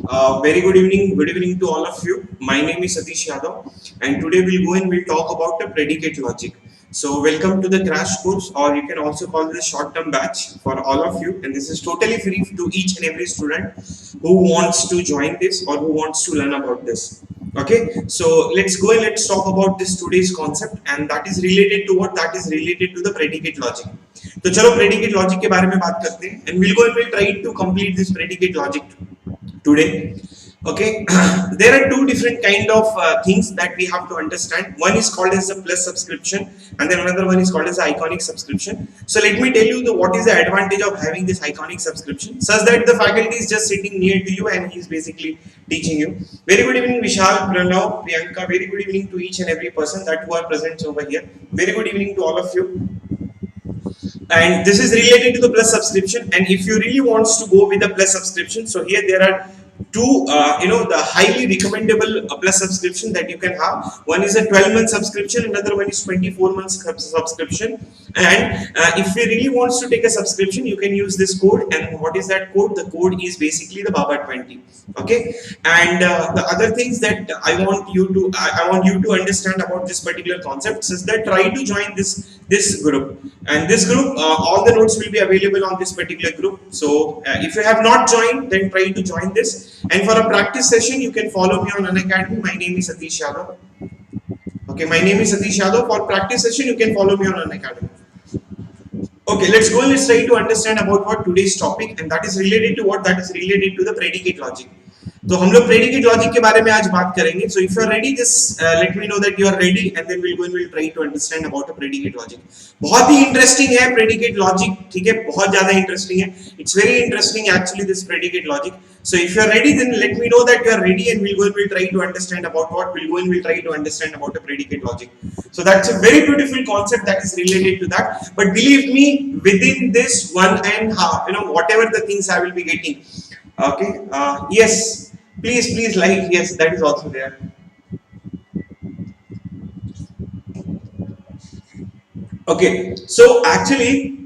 Very good evening to all of you. My name is Satish Yadav, and today we'll talk about the predicate logic. So, welcome to the crash course, or you can also call this short-term batch for all of you. And this is totally free to each and every student who wants to join this or who wants to learn about this. Okay, so let's go and let's talk about this today's concept, and that is related to what? That is related to the predicate logic. तो चलो predicate logic के बारे में बात करते हैं, and we'll try to complete this predicate logic today. Okay, there are two different kind of things that we have to understand. One is called as the plus subscription, and then another one is called as the iconic subscription. So let me tell you what is the advantage of having this iconic subscription, such that the faculty is just sitting near to you and he is basically teaching you. Very good evening, Vishal, Pranav, Priyanka. Very good evening to each and every person that who are present over here. Very good evening to all of you. And this is related to the plus subscription, and if you really wants to go with the plus subscription, so here there are two the highly recommendable plus subscription that you can have. One is a 12-month subscription, another one is 24-month subscription. And if you really wants to take a subscription, you can use this code. And what is that code? The code is basically the BABA20. Okay, and the other things that I want you to understand about this particular concept is that try to join this group, and this group all the notes will be available on this particular group. So if you have not joined, then try to join this. And for a practice session, you can follow me on Unacademy. My name is Satish Yadav. Okay, my name is Satish Yadav. For practice session, you can follow me on Unacademy. Okay, let's go and let's try to understand about what today's topic, and that is related to what? That is related to the predicate logic. तो हम लोग predicate logic के बारे में आज बात करेंगे. So if you are ready, just let me know that you are ready, and then we'll try to understand about the predicate logic. बहुत ही interesting है predicate logic, ठीक है? बहुत ज़्यादा interesting है. It's very interesting actually, this predicate logic. So if you are ready, then let me know that you are ready, and we'll try to understand about what? We'll try to understand about the predicate logic. So that's a very beautiful concept that is related to that. But believe me, within this 1 and half, whatever the things I will be getting. Okay, yes. Please like, yes, that is also there. Okay, so actually,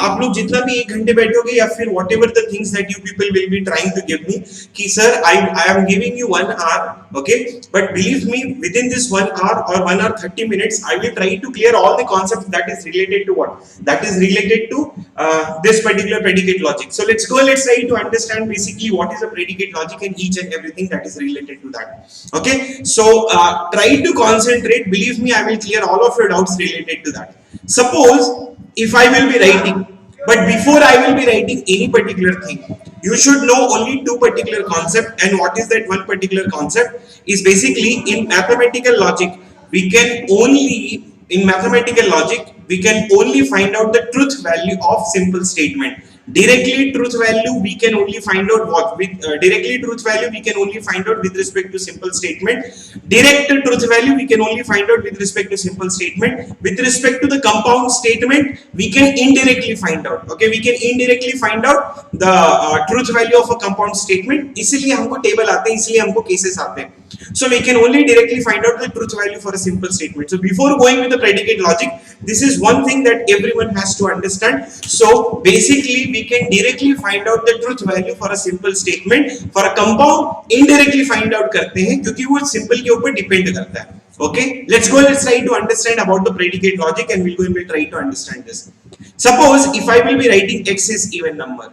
आप लोग जितना भी 1 घंटे बैठोगे या फिर whatever the things that you people will be trying to give me, कि sir I am giving you 1 hour, okay, but believe me, within this 1 hour or 1 hour 30 minutes, I will try to clear all the concepts that is related to what? That is related to this particular predicate logic. So let's go, let's try to understand basically what is a predicate logic and each and everything that is related to that. Okay, so try to concentrate. Believe me, I will clear all of your doubts related to that. Suppose if I will be writing, but before I will be writing any particular thing, you should know only 2 particular concepts. And what is that one particular concept? Is basically in mathematical logic, we can only find out the truth value of simple statement. Directly truth value we can only find out what? Directly truth value we can only find out with respect to simple statement. Direct truth value we can only find out with respect to simple statement. With respect to the compound statement, we can indirectly find out. Okay, we can indirectly find out the truth value of a compound statement. इसलिए हमको table आते हैं, इसलिए हमको cases आते हैं. So we can only directly find out the truth value for a simple statement. So before going with the predicate logic, this is one thing that everyone has to understand. So basically we can directly find out the truth value for a simple statement. For a compound indirectly find out करते हैं क्योंकि वो simple के ऊपर depend करता है. Okay, let's go, let's try to understand about the predicate logic, and we'll try to understand this. Suppose if I will be writing x is even number.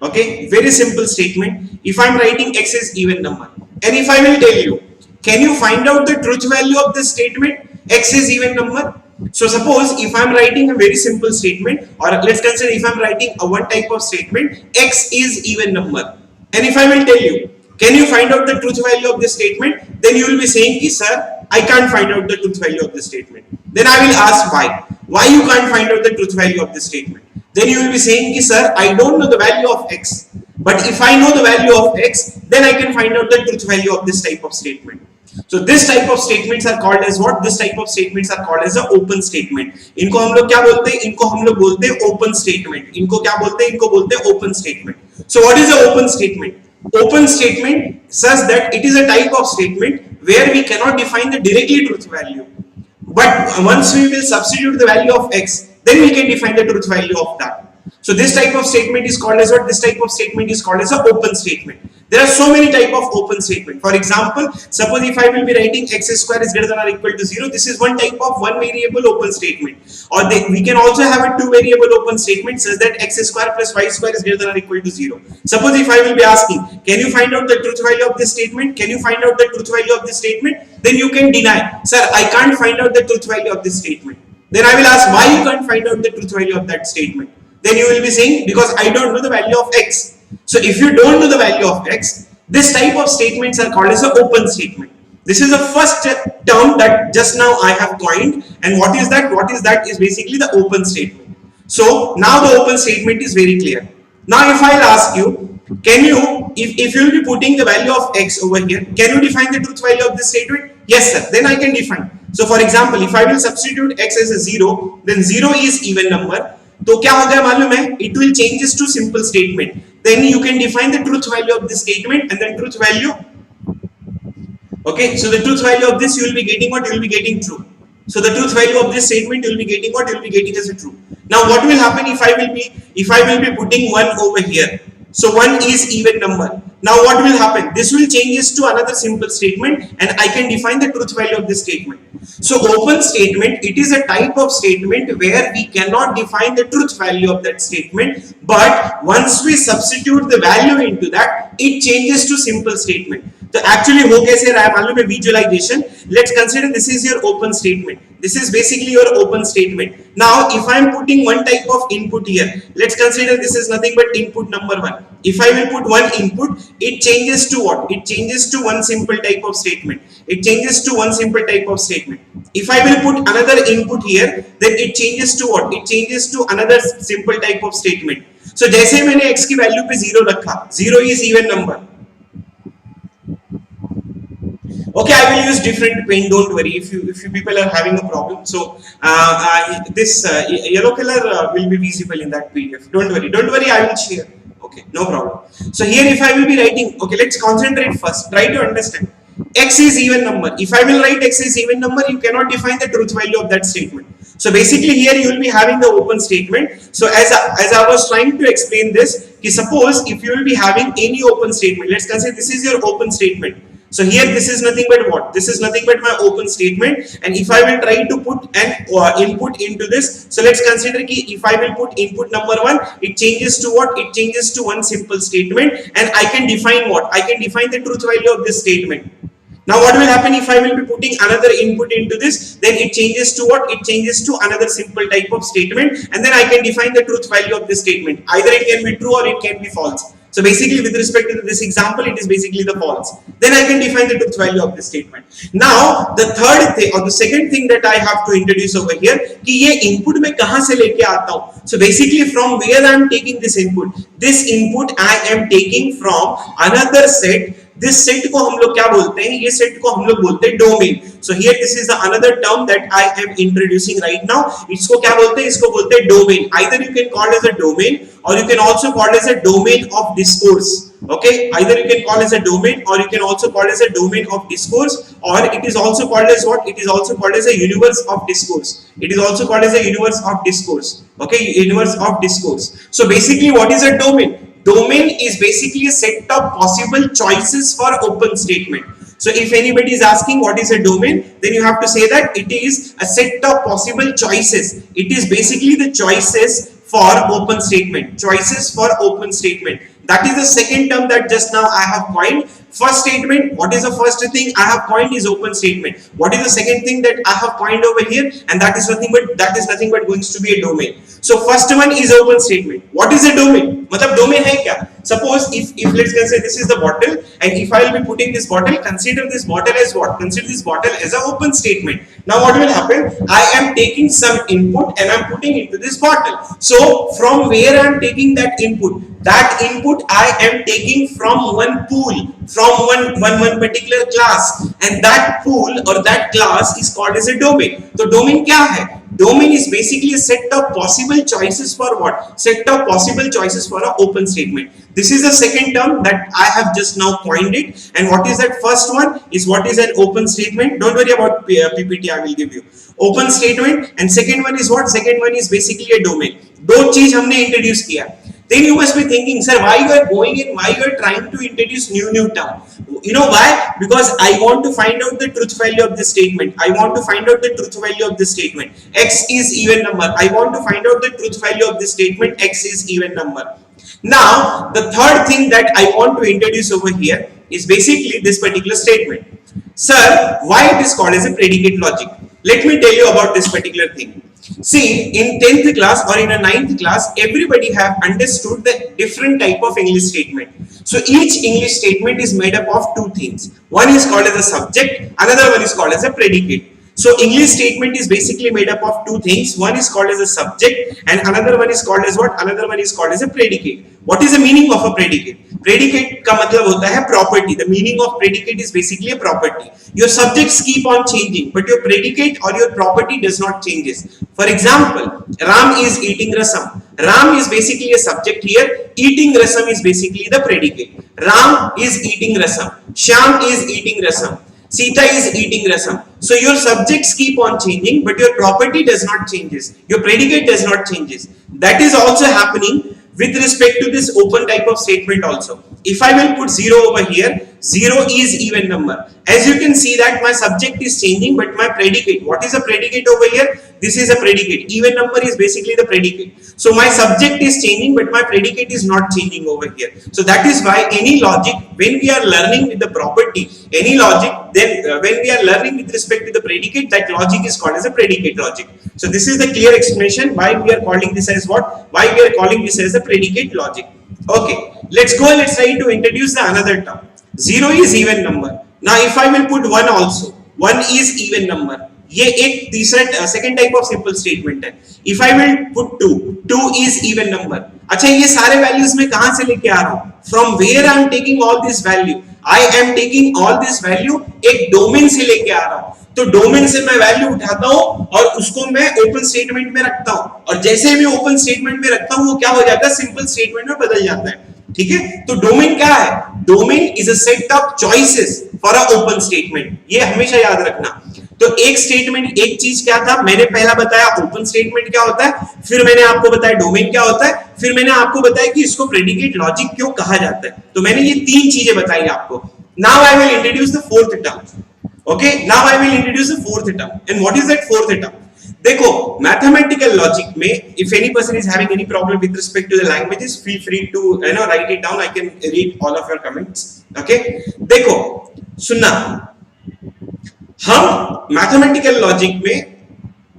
Okay, very simple statement. If I'm writing x is even number, and if I will tell you, can you find out the truth value of this statement? X is even number. So suppose if I'm writing a very simple statement, or let's consider if I'm writing a one type of statement, x is even number, and if I will tell you, can you find out the truth value of this statement? Then you will be saying, sir, I can't find out the truth value of this statement. Then I will ask why. Why you can't find out the truth value of this statement? Then you will be saying, sir, I don't know the value of x. But if I know the value of x, then I can find out the truth value of this type of statement. So this type of statements are called as what? This type of statements are called as a open statement. इनको हम लोग क्या बोलते हैं? इनको हम लोग बोलते हैं open statement. इनको क्या बोलते हैं? इनको बोलते हैं open statement. So what is a open statement? Open statement says that it is a type of statement where we cannot define the directly truth value. But once we will substitute the value of x, then we can define the truth value of that. So this type of statement is called as what? This type of statement is called as an open statement. There are so many type of open statement. For example, suppose if I will be writing x square is greater than or equal to 0, this is one type of one variable open statement. Or we can also have a two variable open statement such that x square plus y square is greater than or equal to 0. Suppose if I will be asking, can you find out the truth value of this statement? Can you find out the truth value of this statement? Then you can deny, sir, I can't find out the truth value of this statement. Then I will ask, why you can't find out the truth value of that statement? Then you will be saying, because I don't know the value of x. So if you don't know the value of x, this type of statements are called as an open statement. This is the first term that just now I have coined. And what is that? What is that is basically the open statement. So now the open statement is very clear. Now if I'll ask you, can you, if you will be putting the value of x over here, can you define the truth value of this statement? Yes sir, then I can define. So for example, if I will substitute x as a 0, then 0 is even number. तो क्या हो गया मालूम है? It will changes to simple statement. Then you can define the truth value of this statement, and then truth value. Okay, so the truth value of this you will be getting what? You will be getting true. So the truth value of this statement you will be getting what? You will be getting as a true. Now what will happen if I will be putting 1 over here? So 1 is even number. Now what will happen? This will changes to another simple statement, and I can define the truth value of this statement. So open statement, it is a type of statement where we cannot define the truth value of that statement, but once we substitute the value into that, it changes to simple statement. So actually ho kaise raha hai मालूम है? Visualization. Let's consider this is your open statement. This is basically your open statement. Now if I am putting one type of input here, let's consider this is nothing but input number 1. If I will put one input, it changes to what? It changes to one simple type of statement. It changes to one simple type of statement. If I will put another input here, then it changes to what? It changes to another simple type of statement. So जैसे मैंने x की value पे 0 रखा, 0 is even number. Okay, I will use different pen. Don't worry if you people are having a problem. So this yellow color will be visible in that PDF. Don't worry. I will share. Okay, no problem. So here, if I will be writing, okay, let's concentrate first. Try to understand. X is even number. If I will write x is even number, you cannot define the truth value of that statement. So basically, here you will be having the open statement. So as I was trying to explain this, suppose if you will be having any open statement, let's consider this is your open statement. So here this is nothing but what? This is nothing but my open statement, and if I will try to put an input into this, so let's consider if I will put input number 1, it changes to what? It changes to one simple statement, and I can define what? I can define the truth value of this statement. Now what will happen if I will be putting another input into this? Then it changes to what? It changes to another simple type of statement, and then I can define the truth value of this statement. Either it can be true or it can be false. So basically, with respect to this example, it is basically the false. Then I can define the truth value of this statement. Now the third thing or the second thing that I have to introduce over here, कि ये input मैं कहाँ से लेके आता हूँ? So basically, from where I am taking this input? This input I am taking from another set. This set को हम लोग क्या बोलते हैं? ये set को हम लोग बोलते हैं domain. So here this is the another term that I am introducing right now. इसको क्या बोलते हैं? इसको बोलते हैं domain. Either you can call it as a domain, or you can also call it as a domain of discourse. Okay, either you can call it as a domain, or you can also call it as a domain of discourse, or it is also called as what? It is also called as a universe of discourse. It is also called as a universe of discourse. Okay, universe of discourse. So basically, what is a domain? Domain is basically a set of possible choices for open statement. So if anybody is asking what is a domain, then you have to say that it is a set of possible choices. It is basically the choices for open statement. Choices for open statement. That is the second term that just now I have coined. First statement, what is the first thing I have coined is open statement. What is the second thing that I have coined over here? And that is nothing but going to be a domain. So first one is open statement. What is a domain? मतलब domain है क्या? Suppose if let's consider this is the bottle, and if I will be putting this bottle, consider this bottle as what? Consider this bottle as an open statement. Now what will happen? I am taking some input and I am putting into this bottle. So from where I am taking that input I am taking from one pool, from one particular class, and that pool or that class is called as a domain. So domain क्या है? Domain is basically a set of possible choices for what? Set of possible choices for an open statement. This is the second term that I have just now coined it. And what is that? First one is what is an open statement. Don't worry about PPT, I will give you. Open statement. And second one is what? Second one is basically a domain. दो चीज हमने introduce किया. Then you must be thinking, sir, why you are going in, why you are trying to introduce new term? You know why? Because I want to find out the truth value of this statement. I want to find out the truth value of this statement. X is even number. I want to find out the truth value of this statement. X is even number. Now, the third thing that I want to introduce over here is basically this particular statement. Sir, why it is called as a predicate logic? Let me tell you about this particular thing. See, in 10th class or in a 9th class, everybody have understood the different type of English statement. So each English statement is made up of two things. One is called as a subject, another one is called as a predicate. So English statement is basically made up of two things. One is called as a subject and another one is called as what? Another one is called as a predicate. What is the meaning of a predicate? Predicate का मतलब होता है property. The meaning of predicate is basically a property. Your subjects keep on changing, but your predicate or your property does not changes. For example, Ram is eating rasam. Ram is basically a subject here. Eating rasam is basically the predicate. Ram is eating rasam. Shyam is eating rasam. Sita is eating rasam. So your subjects keep on changing, but your property does not changes. Your predicate does not changes. That is also happening with respect to this open type of statement also. If I will put 0 over here, 0 is even number. As you can see that my subject is changing, but my predicate, what is a predicate over here? This is a predicate. Even number is basically the predicate. So my subject is changing, but my predicate is not changing over here. So that is why any logic, when we are learning with the property, any logic, then when we are learning with respect to the predicate, that logic is called as a predicate logic. So this is the clear explanation why we are calling this as what? Why we are calling this as a predicate logic. Okay, let's go and let's try to introduce the another term. 0 is even number. Now if I will put 1 also, 1 is even number. ये एक तीसरा second type of simple statement है. If I will put 2, 2 is even number. अच्छा ये सारे values मैं कहाँ से लेके आ रहा हूँ? From where I am taking all this value? I am taking all this value एक domain से लेके आ रहा हूँ. तो डोमेन से मैं वैल्यू उठाता हूं और उसको मैं ओपन स्टेटमेंट में रखता हूं और जैसे मैं ओपन स्टेटमेंट में रखता हूं वो क्या हो जाता है? सिंपल स्टेटमेंट में बदल जाता है. ठीक है, तो डोमेन क्या है? Domain is a set of choices for a open statement. ये हमेशा याद रखना. तो एक स्टेटमेंट, एक चीज क्या था, मैंने पहला बताया ओपन स्टेटमेंट क्या होता है, फिर मैंने आपको बताया डोमेन क्या होता है, फिर मैंने आपको बताया कि इसको प्रेडिकेट लॉजिक क्यों कहा जाता है. तो मैंने ये तीन चीजें बताई आपको. Now I will introduce the fourth term. Okay, now I will introduce the fourth term. And what is that fourth term? देखो, mathematical logic में, if any person is having any problem with respect to the languages, feel free to write it down. I can read all of your comments. Okay? देखो, सुनना. हम mathematical logic में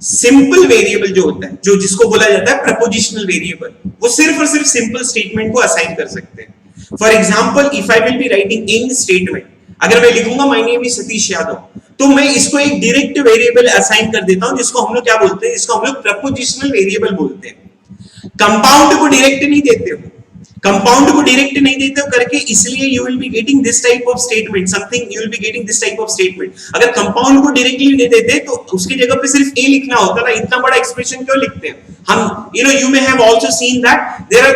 simple variable जो होता है, जो जिसको बोला जाता है prepositional variable, वो सिर्फ और सिर्फ simple statement को assign कर सकते हैं. For example, if I will be writing any statement, अगर मैं लिखूंगा my name is Satish Yadav, तो मैं इसको एक डायरेक्ट वेरिएबल असाइन कर देता हूं जिसको हम लोग क्या बोलते हैं? इसको हम लोग प्रपोजिशनल वेरिएबल बोलते हैं. कंपाउंड को डायरेक्ट नहीं देते हो, कंपाउंड को डायरेक्ट नहीं देते हो करके इसलिए you will be getting this type of statement, something you will be getting this type of statement. अगर कंपाउंड को डायरेक्टली नहीं देते तो उसकी जगह पे सिर्फ ए लिखना होता ना. इतना बड़ा एक्सप्रेशन क्यों लिखते हैं हम? You may have also seen that there are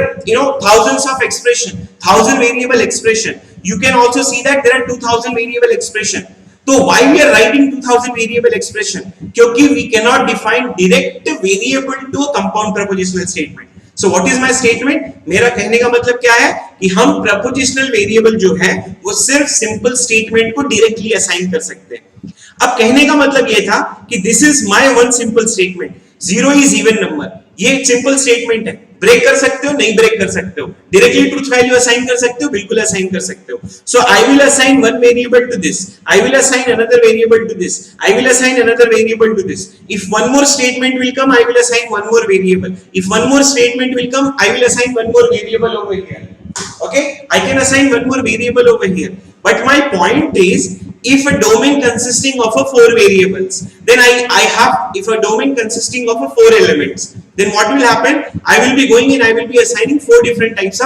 thousands of expression, 1000 variable expression. You can also see that there are 2000 variable expression. So why we are writing 2000 variable expression? क्योंकि we cannot define direct variable to a compound propositional statement. So what is my statement? मेरा कहने का मतलब क्या है कि हम propositional variable जो है वो सिर्फ simple statement को directly assign कर सकते हैं. अब कहने का मतलब ये था कि this is my one simple statement. 0 is even number. ये एक सिंपल स्टेटमेंट है. ब्रेक कर सकते हो, नहीं ब्रेक कर सकते हो. डायरेक्टली ट्रूथ वैल्यू असाइन कर सकते हो, बिल्कुल असाइन कर सकते हो. So I will assign one variable to this, I will assign another variable to this, I will assign another variable to this. If one more statement will come, I will assign one more variable. If one more statement will come, I will assign one more variable over here. Okay, I can assign one more variable over here. But my point is, if a domain consisting of 4 variables, then I have, if a domain consisting of 4 elements, then what will happen? I will be going in, I will be assigning 4 different types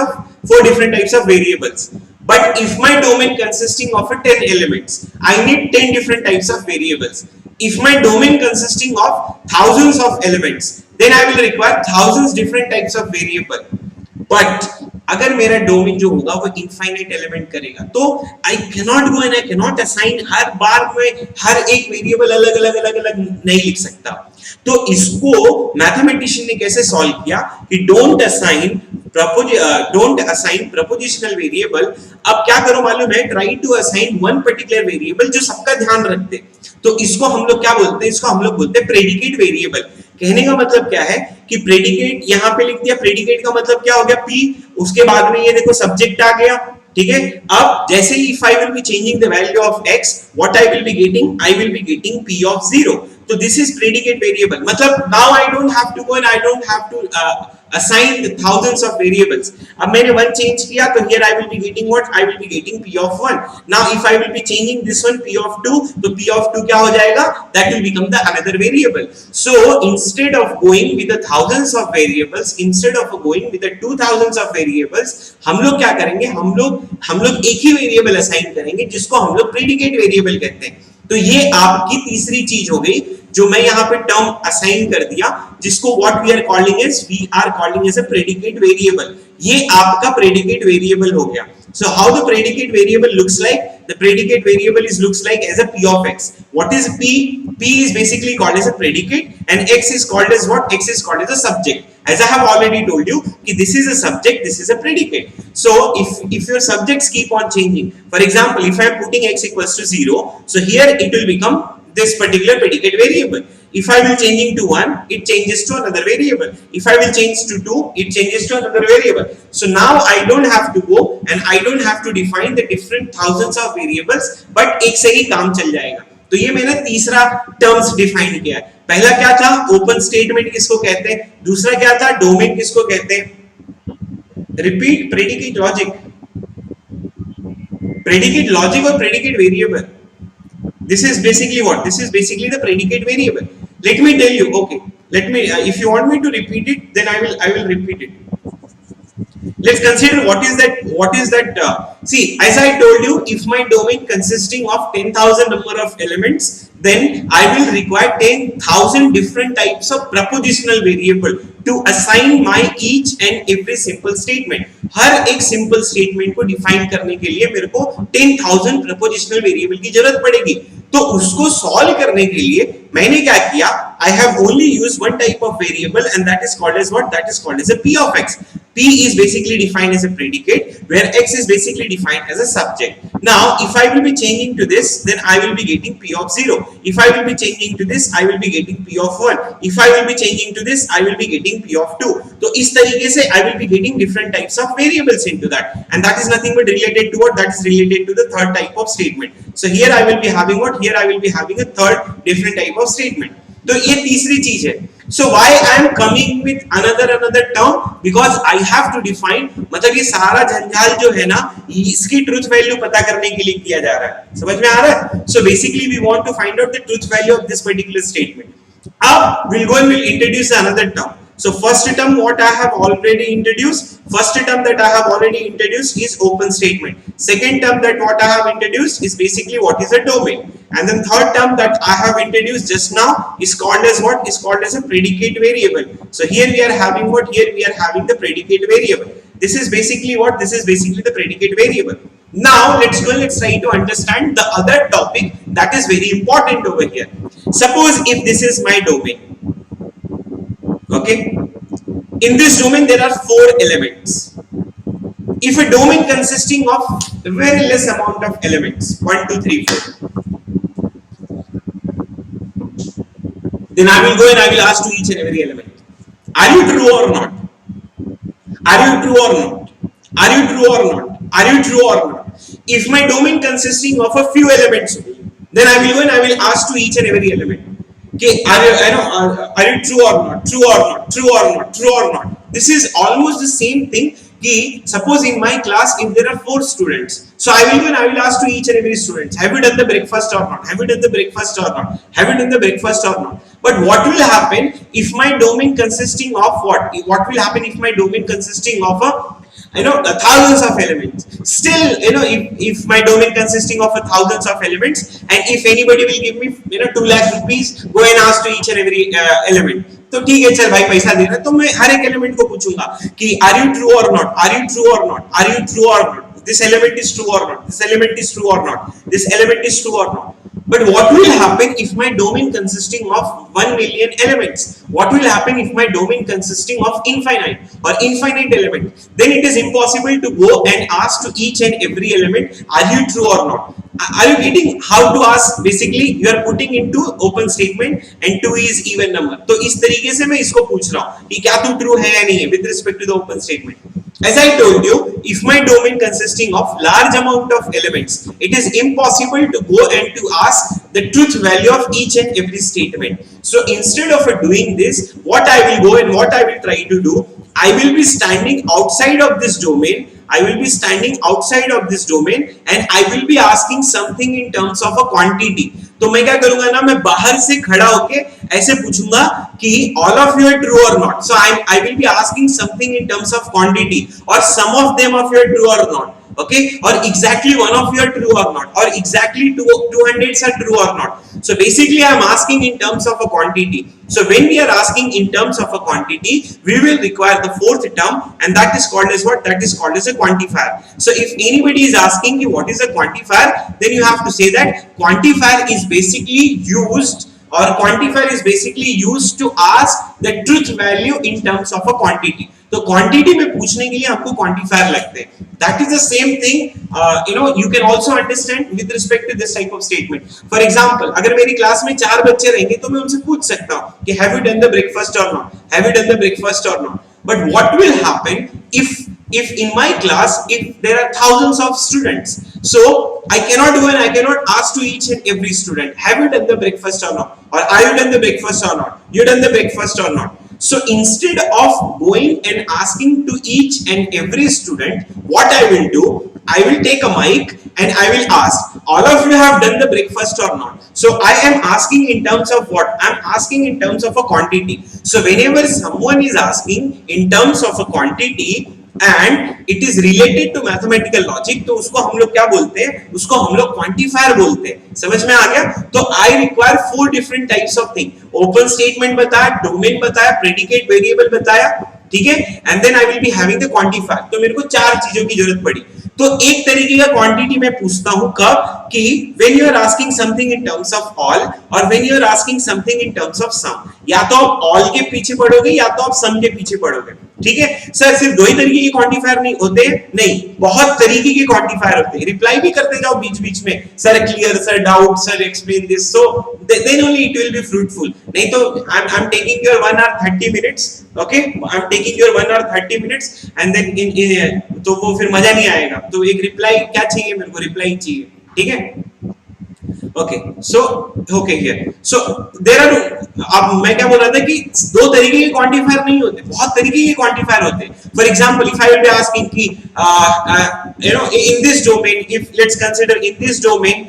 of variables. But if my domain consisting of 10 elements, I need 10 different types of variables. If my domain consisting of thousands of elements, then I will require thousands different types of variable. But अगर मेरा domain जो होगा वो infinite element करेगा, तो I cannot go and I cannot assign हर बार में हर एक वेरिएबल अलग अलग नहीं लिख सकता. तो इसको मैथमेटिशियन ने कैसे सॉल्व किया कि डोंट असाइन प्रपोजिशनल वेरिएबल. अब क्या करो मालूम है, try to assign one particular variable जो सबका ध्यान रखते. तो इसको हम लोग क्या बोलते हैं, इसको हम लोग बोलते हैं प्रेडिकेट वेरिएबल. कहने का मतलब क्या है कि प्रेडिकेट यहां पे लिख दिया, प्रेडिकेट का मतलब क्या हो गया P, उसके बाद में ये देखो सब्जेक्ट आ गया. ठीक है, अब जैसे ही if I will be changing the value of x, what I will be getting p of 0. तो दिस इज प्रेडिकेट वेरिएबल. मतलब now I don't have to go and I don't have to assign thousands of variables. अब मैंने one change किया तो here I will be getting what? I will be getting p of 1. Now if I will be changing this one p of 2, तो p of 2 क्या हो जाएगा? That will become the another variable. So instead of going with the thousands of variables, instead of going with the 2000s of variables, हम लोग क्या करेंगे? हम लोग एक ही वेरिएबल असाइन करेंगे जिसको हम लोग प्रेडिकेट वेरिएबल कहते हैं. तो ये आपकी तीसरी चीज हो गई जो मैं यहाँ पे टर्म असाइन कर दिया, जिसको what we are calling as a predicate variable. ये आपका प्रेडिकेट वेरिएबल हो गया. So how the predicate variable looks like? The predicate variable looks like as a p of x. What is p? P is basically called as a predicate and x is called as what? X is called as a subject. As I have already told you, this is a subject, this is a predicate. So if your subjects keep on changing, for example, if I am putting x equals to 0, so here it will become this particular predicate variable. If I will changing to 1, it changes to another variable. If I will change to 2, it changes to another variable. So now I don't have to go and I don't have to define the different thousands of variables, but एक से ही काम चल जाएगा. तो ये मैंने तीसरा terms define किया है. पहला क्या था? ओपन स्टेटमेंट किसको कहते हैं? दूसरा क्या था? डोमेन किसको कहते हैं? Repeat, predicate logic. Predicate logic और predicate variable. This is basically what? This is basically the predicate variable. Let me tell you. Okay. Let me. If you want me to repeat it, then I will repeat it. Let's consider what is that. What is that? See, as I told you, if my domain consisting of 10,000 number of elements, then I will require 10,000 different types of propositional variable to assign my each and every simple statement. हर एक simple statement को define करने के लिए मेरे को 10,000 prepositional variable की जरूरत पड़ेगी. तो उसको सॉल्व करने के लिए मैंने क्या किया? I have only used one type of variable and that is called as what? That is called as a p of x. P is basically defined as a predicate, where x is basically defined as a subject. Now, if I will be changing to this, then I will be getting p of 0. If I will be changing to this, I will be getting p of 1. If I will be changing to this, I will be getting p of 2. तो इस तरीके से I will be getting different types of variables into that, and that is nothing but related to what? That is related to the third type of statement. So here I will be having what? Here I will be having a third different type of statement. तो ये तीसरी चीज है. So why I am coming with another term? Because I have to define. मतलब ये सारा झंझाल जो है ना, इसकी ट्रूथ वैल्यू पता करने के लिए किया जा रहा है. समझ में आ रहा है? So basically we want to find out the truth value of this particular statement. अब we'll go and we'll introduce another term. So first term what I have already introduced. First term that I have already introduced is open statement. Second term that what I have introduced is basically what is a domain. And then third term that I have introduced just now is called as what? Is called as a predicate variable. So here we are having what? Here we are having the predicate variable. This is basically what? This is basically the predicate variable. Now let's try to understand the other topic that is very important over here. Suppose if this is my domain. Okay, in this domain there are 4 elements. If a domain consisting of a very less amount of elements, 1 2 3 4, then I will go and I will ask to each and every element, are you true or not? Are you true or not? Are you true or not? Are you true or not? If my domain consisting of a few elements, then I will go and I will ask to each and every element, okay, are you true or not? True or not? True or not? True or not? This is almost the same thing. Ki suppose in my class if there are 4 students, so I will go and I will ask to each and every student, have you done the breakfast or not? Have you done the breakfast or not? Have you done the breakfast or not? But what will happen if my domain consisting of what? What will happen if my domain consisting of thousands of elements? Still, if my domain consisting of thousands of elements, and if anybody will give me 2 lakh rupees, go and ask to each and every element. तो ठीक है, चल भाई पैसा दे रहा है, तो मैं हर एक एलिमेंट को पूछूंगा कि आर यू ट्रू और नॉट? आर यू ट्रू और नॉट? आर यू ट्रू और not? This element is true or not? This element is true or not? This element is true or not? But what will happen if my domain consisting of 1 million elements? What will happen if my domain consisting of infinite or infinite element? Then it is impossible to go and ask to each and every element, are you true or not? Are you getting how to ask? Basically you are putting into open statement and 2 is even number. तो इस तरीके से मैं इसको पूछ रहा हूँ कि क्या तू true है या नहीं है with respect to the open statement. As I told you, if my domain consisting of large amount of elements, it is impossible to go and to ask the truth value of each and every statement. So instead of doing this, what I will go and what I will try to do, I will be standing outside of this domain. I will be standing outside of this domain and I will be asking something in terms of a quantity. तो मैं क्या करूंगा ना, मैं बाहर से खड़ा होके ऐसे पूछूंगा कि all of you are true or not. So I will be asking something in terms of quantity or some of them of you are true or not. Okay, or exactly one of you are true or not, or exactly 200s are true or not. So basically I am asking in terms of a quantity. So when we are asking in terms of a quantity, we will require the fourth term, and that is called as what? That is called as a quantifier. So if anybody is asking you what is a quantifier, then you have to say that quantifier is basically used, or quantifier is basically used to ask the truth value in terms of a quantity. तो quantity में पूछने के लिए आपको quantifier लगते हैं. That is the same thing, you can also understand with respect to this type of statement. For example, अगर मेरी क्लास में 4 बच्चे रहेंगे तो मैं उनसे पूछ सकता हूं कि have you done the breakfast or not, have you done the breakfast or not. But what will happen if in my class, if there are thousands of students, so I cannot go and I cannot ask to each and every student, have you done the breakfast or not, or are you done the breakfast or not, you done the breakfast or not. So instead of going and asking to each and every student, what I will do, I will take a mic and I will ask, all of you have done the breakfast or not. So I am asking in terms of what? I am asking in terms of a quantity. So whenever someone is asking in terms of a quantity and it is related to mathematical logic, तो उसको हम लोग क्या बोलते हैं? उसको हम लोग quantifier बोलते हैं. समझ में आ गया? तो I require 4 different types of thing. Open statement बताया, domain बताया, predicate variable बताया, ठीक है? And then I will be having the quantifier. तो मेरे को 4 चीजों की जरूरत पड़ी. तो एक तरीके का क्वांटिटी मैं पूछता हूं कब, कि when you are asking something in terms of all और when you are asking something in terms of sum. या तो आप all के पीछे पढ़ोगे या तो आप sum के पीछे पढ़ोगे. ठीक है सर, सिर्फ 2 ही तरीके के क्वांटिफायर नहीं होते? नहीं, बहुत तरीके के क्वांटिफायर होते हैं. रिप्लाई भी करते जाओ बीच बीच में, sir clear, sir doubt, sir explain this, so then only it will be fruitful. नहीं तो I am taking your 1 hour 30 minutes. Okay, I am taking your 1 hour 30 minutes and then in तो वो फिर मजा नहीं आएगा. तो एक रिप्लाई क्या चाहिए मेरे को? रिप्लाई चाहिए. ठीक है, okay. So okay here, so there are, अब मैं क्या बोल रहा था कि 2 तरीके के क्वांटिफायर नहीं होते, बहुत तरीके के क्वांटिफायर होते हैं. For example, if I will be asking कि in this domain, if let's consider in this domain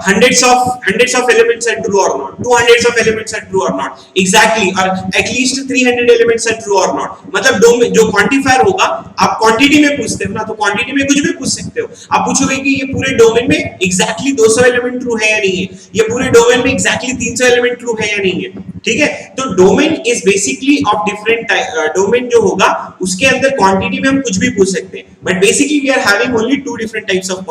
hundreds of elements are true or not, 200s of elements are true or not, exactly, or at least 300 elements are true or not. मतलब domain जो quantifier होगा, आप quantity में पूछते हो ना, तो quantity में कुछ भी पूछ सकते हो. आप पूछोगे कि ये पूरे डोमेन में एग्जैक्टली 200 एलिमेंट ट्रू है या नहीं है, ये पूरे डोमेन में एग्जैक्टली 300 एलिमेंट ट्रू है या नहीं है. ठीक है, तो domain is basically of different domain जो होगा उसके अंदर क्वांटिटी में हम कुछ भी पूछ सकते हैं. But basically we are having only 2 different types of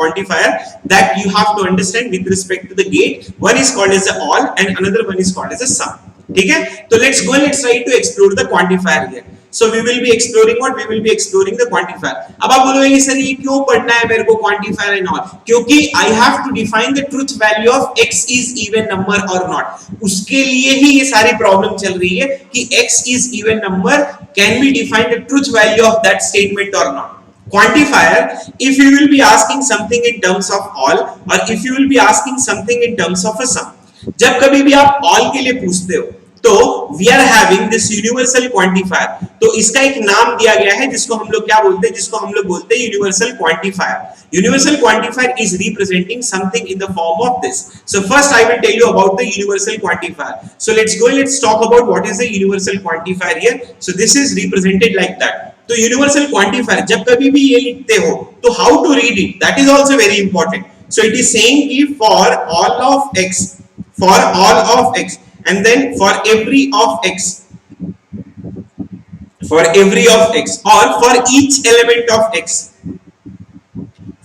quantifier that you have to understand with respect to the gate. One is called as the all and another one is called as a sum. ठीक है, तो let's go and let's try to explore the quantifier here. So we will be exploring what? We will be exploring the quantifier. अब आप बोलोगे sir ये क्यों पढ़ना है मेरे को quantifier and all? क्योंकि I have to define the truth value of x is even number or not. उसके लिए ही ये सारी प्रॉब्लम चल रही है कि x is even number, can we define the truth value of that statement or not? Quantifier, if you will be asking something in terms of all or if you will be asking something in terms of a sum. जब कभी भी आप all के लिए पूछते हो तो we are having this universal quantifier. तो इसका एक नाम दिया गया है जिसको हम लोग क्या बोलते हैं? जिसको हम लोग बोलते हैं universal quantifier. Universal quantifier is representing something in the form of this. So first I will tell you about the universal quantifier. So let's go and let's talk about what is the universal quantifier here. So this is represented like that. तो universal quantifier जब कभी भी ये लिखते हो तो how to read it, that is also very important. So it is saying कि for all of x, for all of x, and then for every of x, for every of x, or for each element of x,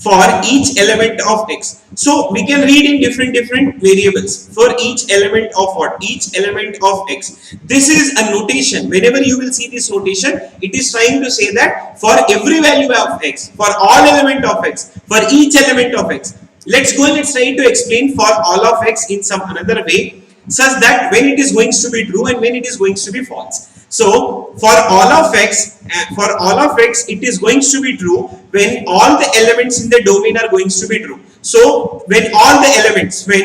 for each element of x. So we can read in different variables for each element of what? Each element of x. This is a notation. Whenever you will see this notation, it is trying to say that for every value of x, for all element of x, for each element of x. Let's go and let's try to explain for all of x in some another way, such that when it is going to be true and when it is going to be false. So for all of x, it is going to be true when all the elements in the domain are going to be true. So when all elements are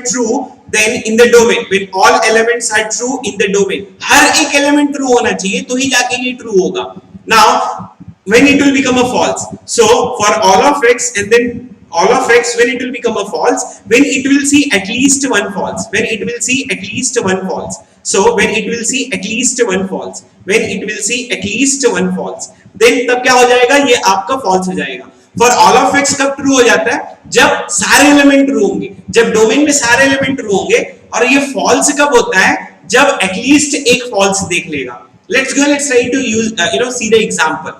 true, then in the domain, when all elements are true in the domain, हर एक element true होना चाहिए तो ही जाके ये true होगा. Now when it will become a false, so for all of x and then all of x, when it will become a false, when it will see at least one false, when it will see at least one false. So when it will see at least one false, when it will see at least one false, then तब क्या हो जाएगा? ये आपका false हो जाएगा. For all of x कब true हो जाता है? जब सारे एलिमेंट ट्रू होंगे, जब डोमेन में सारे एलिमेंट ट्रू होंगे. और ये false कब होता है? जब at least एक false देख लेगा. Let's try to use see the example.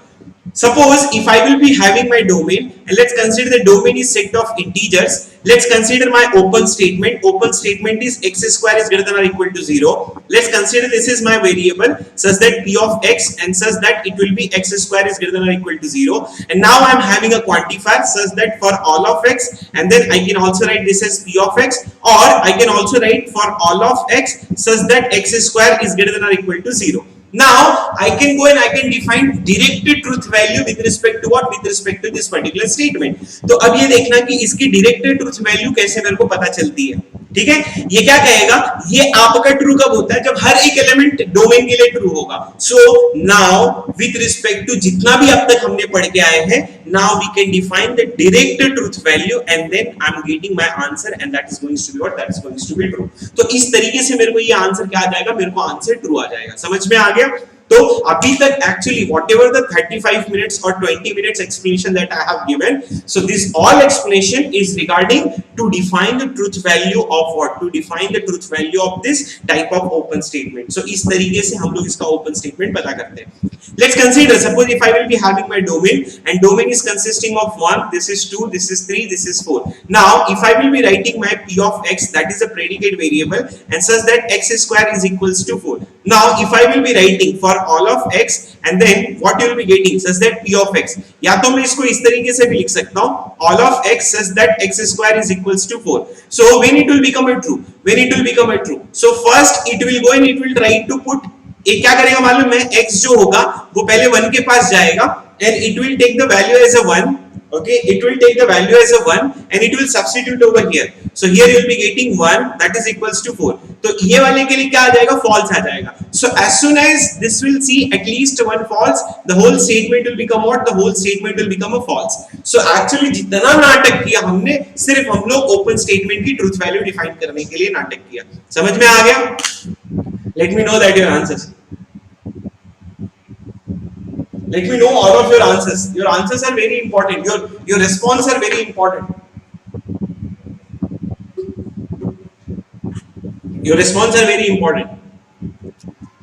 Suppose if I will be having my domain, and let's consider the domain is set of integers. Let's consider my open statement. Open statement is x square is greater than or equal to 0. Let's consider this is my variable such that p of x and such that it will be x square is greater than or equal to 0. And now I am having a quantifier such that for all of x, and then I can also write this as p of x, or I can also write for all of x such that x square is greater than or equal to 0. Now I can go and I can define directed truth value with respect to what? With respect to this particular statement. तो अब ये देखना कि इसकी directed truth value कैसे मेरे को पता चलती है. ठीक है, ये क्या कहेगा? ये आपका ट्रू कब होता है? जब हर एक एलिमेंट डोमेन के लिए ट्रू होगा. So now with respect to जितना भी अब तक हमने पढ़ के आए हैं, now we can define the directed truth value and then I'm getting my answer and that is going to be what? That is going to be true. तो इस तरीके से मेरे को ये आंसर क्या आ जाएगा? मेरे को आंसर ट्रू आ जाएगा. समझ में आ गया? तो अभी तक actually whatever the 35 minutes or 20 minutes explanation that I have given, so this all explanation is regarding to define the truth value of what? To define the truth value of this type of open statement. So इस तरीके से हम लोग इसका open statement पता करते हैं. Let's consider, suppose if I will be having my domain and domain is consisting of 1, this is 2, this is 3, this is 4. Now if I will be writing my p of x, that is a predicate variable, and such that x square is equals to 4. Now if I will be writing for all of x and then what you will be getting such that p of x, या तो मैं इसको इस तरीके से भी लिख सकता हूँ, all of x such that x square is equals to 4. So when it will become a true, so first it will go and it will try to put, ये क्या करेगा मालूम है? x जो होगा वो पहले 1 के पास जाएगा and it will take the value as a 1. Okay, it will take the value as a 1 and it will substitute over here. So here you will be getting 1, that is equals to 4. तो ये वाले के लिए क्या आ जाएगा? False आ जाएगा. So as soon as this will see at least one false, the whole statement will become what? The whole statement will become a false. So actually जितना नाटक किया हमने, सिर्फ हम लोग open statement की truth value define करने के लिए नाटक किया. समझ में आ गया? Let me know that your answers. Let me know all of your answers. Your answers are very important. Your response are very important. Your response are very important.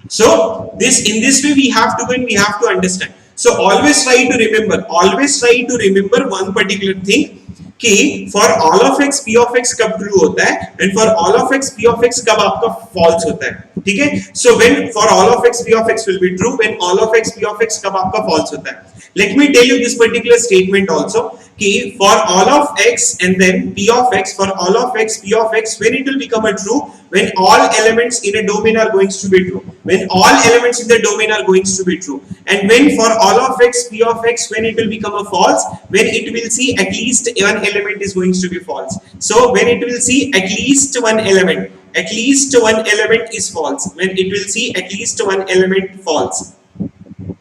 So in this way we have to go and we have to understand. So always try to remember one particular thing, कि for all of x p of x कब true होता है and for all of x p of x कब आपका false होता है. ठीक है, so when for all of x p of x will be true, when all of x p of x कब आपका false होता है. Let me tell you this particular statement also, कि for all of x and then p of x, for all of x p of x, when it will become a true, when all elements in a domain are going to be true, when all elements in the domain are going to be true, and when for all of x p of x, when it will become a false, when it will see at least one element is going to be false. So when it will see at least one element is false, when it will see at least one element false,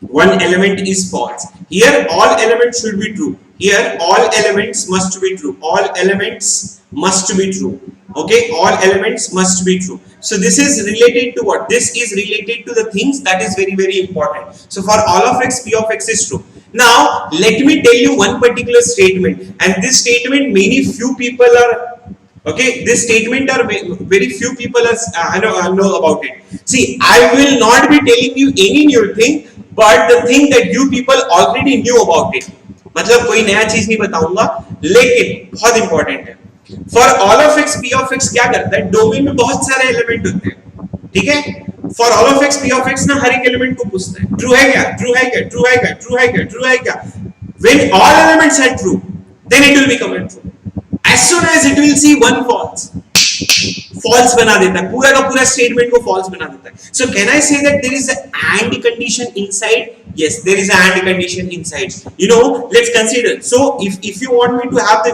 one element is false. Here all elements should be true. Here all elements must be true. All elements must be true. Okay, all elements must be true. So this is related to what? This is related to the things that is very, very important. So for all of x, p of x is true. Now let me tell you one particular statement, and this statement few people are, okay, this statement are very few people are know about it. See, I will not be telling you any new thing, but the thing that you people already knew about it. मतलब कोई नया चीज नहीं बताऊंगा, लेकिन बहुत important है। For all of x P of x क्या करता है, डोमेन में बहुत सारे एलिमेंट होते हैं, ठीक है। For all of x P of x ना हर एक एलिमेंट को पूछता है ट्रू है क्या, ट्रू है क्या, ट्रू है क्या, ट्रू है क्या, ट्रू है क्या। When all elements are true then it will become true, as soon as it will see one false, false बना देता है, पूरा का पूरा स्टेटमेंट को फॉल्स बना देता है। सो can I say that there is a and condition inside? Yes, there is a AND condition inside. You know, let's consider. So, if you want me to have the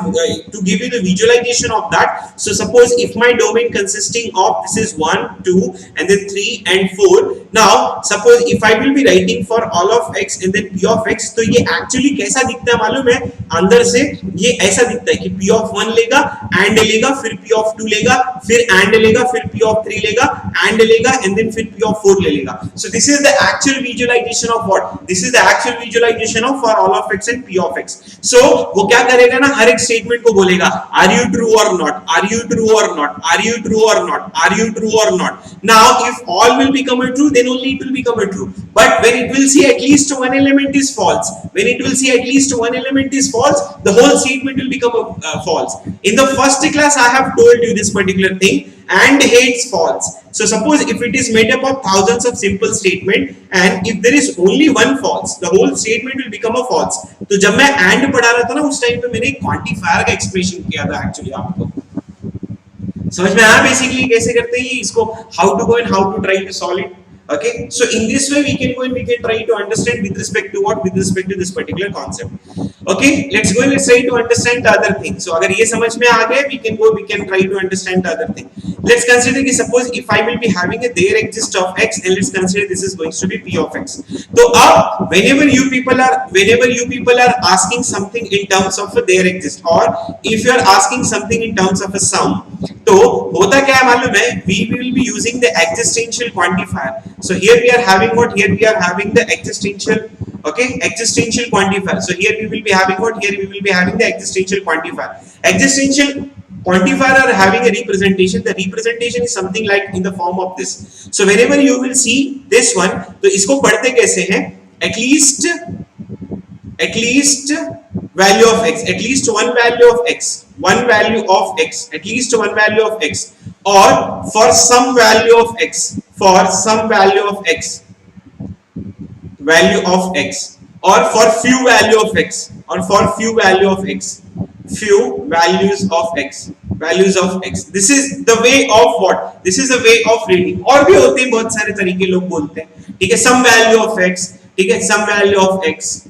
to give you the visualization of that. So, suppose if my domain consisting of this is 1, 2, and then 3 and 4. Now, suppose if I will be writing for all of x and then p of x, तो ये actually कैसा दिखता है मालूम है? अंदर से ये ऐसा दिखता है कि p of 1 लेगा, AND लेगा, फिर p of 2 लेगा, फिर AND लेगा, फिर p of 3 लेगा, AND लेगा, and then फिर p of 4 ले लेगा. So, this is the actual visualization of what? This is the actual visualization of for all of x and p of x. So वो क्या करेगा ना, हर एक स्टेटमेंट को बोलेगा are you true or not, are you true or not, are you true or not, are you true or not. Now if all will become a true, then only it will become a true. But when it will see at least one element is false, when it will see at least one element is false, the whole statement will become a false. In the first class I have told you this particular thing, and hates false. So suppose if it is made up of thousands of simple statement and if there is only one false, the whole statement will become a false. तो जब मैं and पढ़ा रहा था ना उस time पे मैंने क्वांटिफायर का एक्सप्रेशन किया था एक्चुअली, आपको समझ में आया बेसिकली कैसे करते हैं इसको, how to go and how to try to solve it. Okay, so in this way we can go and we can try to understand with respect to what, with respect to this particular concept. Okay, let's go and let's try to understand the other thing. So अगर ये समझ में आ गए we can try to understand the other thing. Let's consider कि suppose if I will be having a there exists of x and let's consider this is going to be p of x. तो अब whenever you people are asking something in terms of a there exists or if you are asking something in terms of a sum, तो होता क्या है मालूम है, we will be using the existential quantifier. So here we are having what, here we are having the existential, okay, existential quantifier. So here we will be having what, here we will be having the existential quantifier. Existential quantifier are having a representation. The representation is something like in the form of this. So whenever you will see this one, तो इसको पढ़ते कैसे हैं, at least value of x, at least one value of x, one value of x, at least one value of x, or for some value of x, for some value of x, value of x, or for few value of x, or for few value of x, few values of x, values of x. This is the way of what, this is the way of reading. और भी होते हैं बहुत सारे तरीके लोग बोलते हैं, ठीक है, some value of x, ठीक है, some value of x,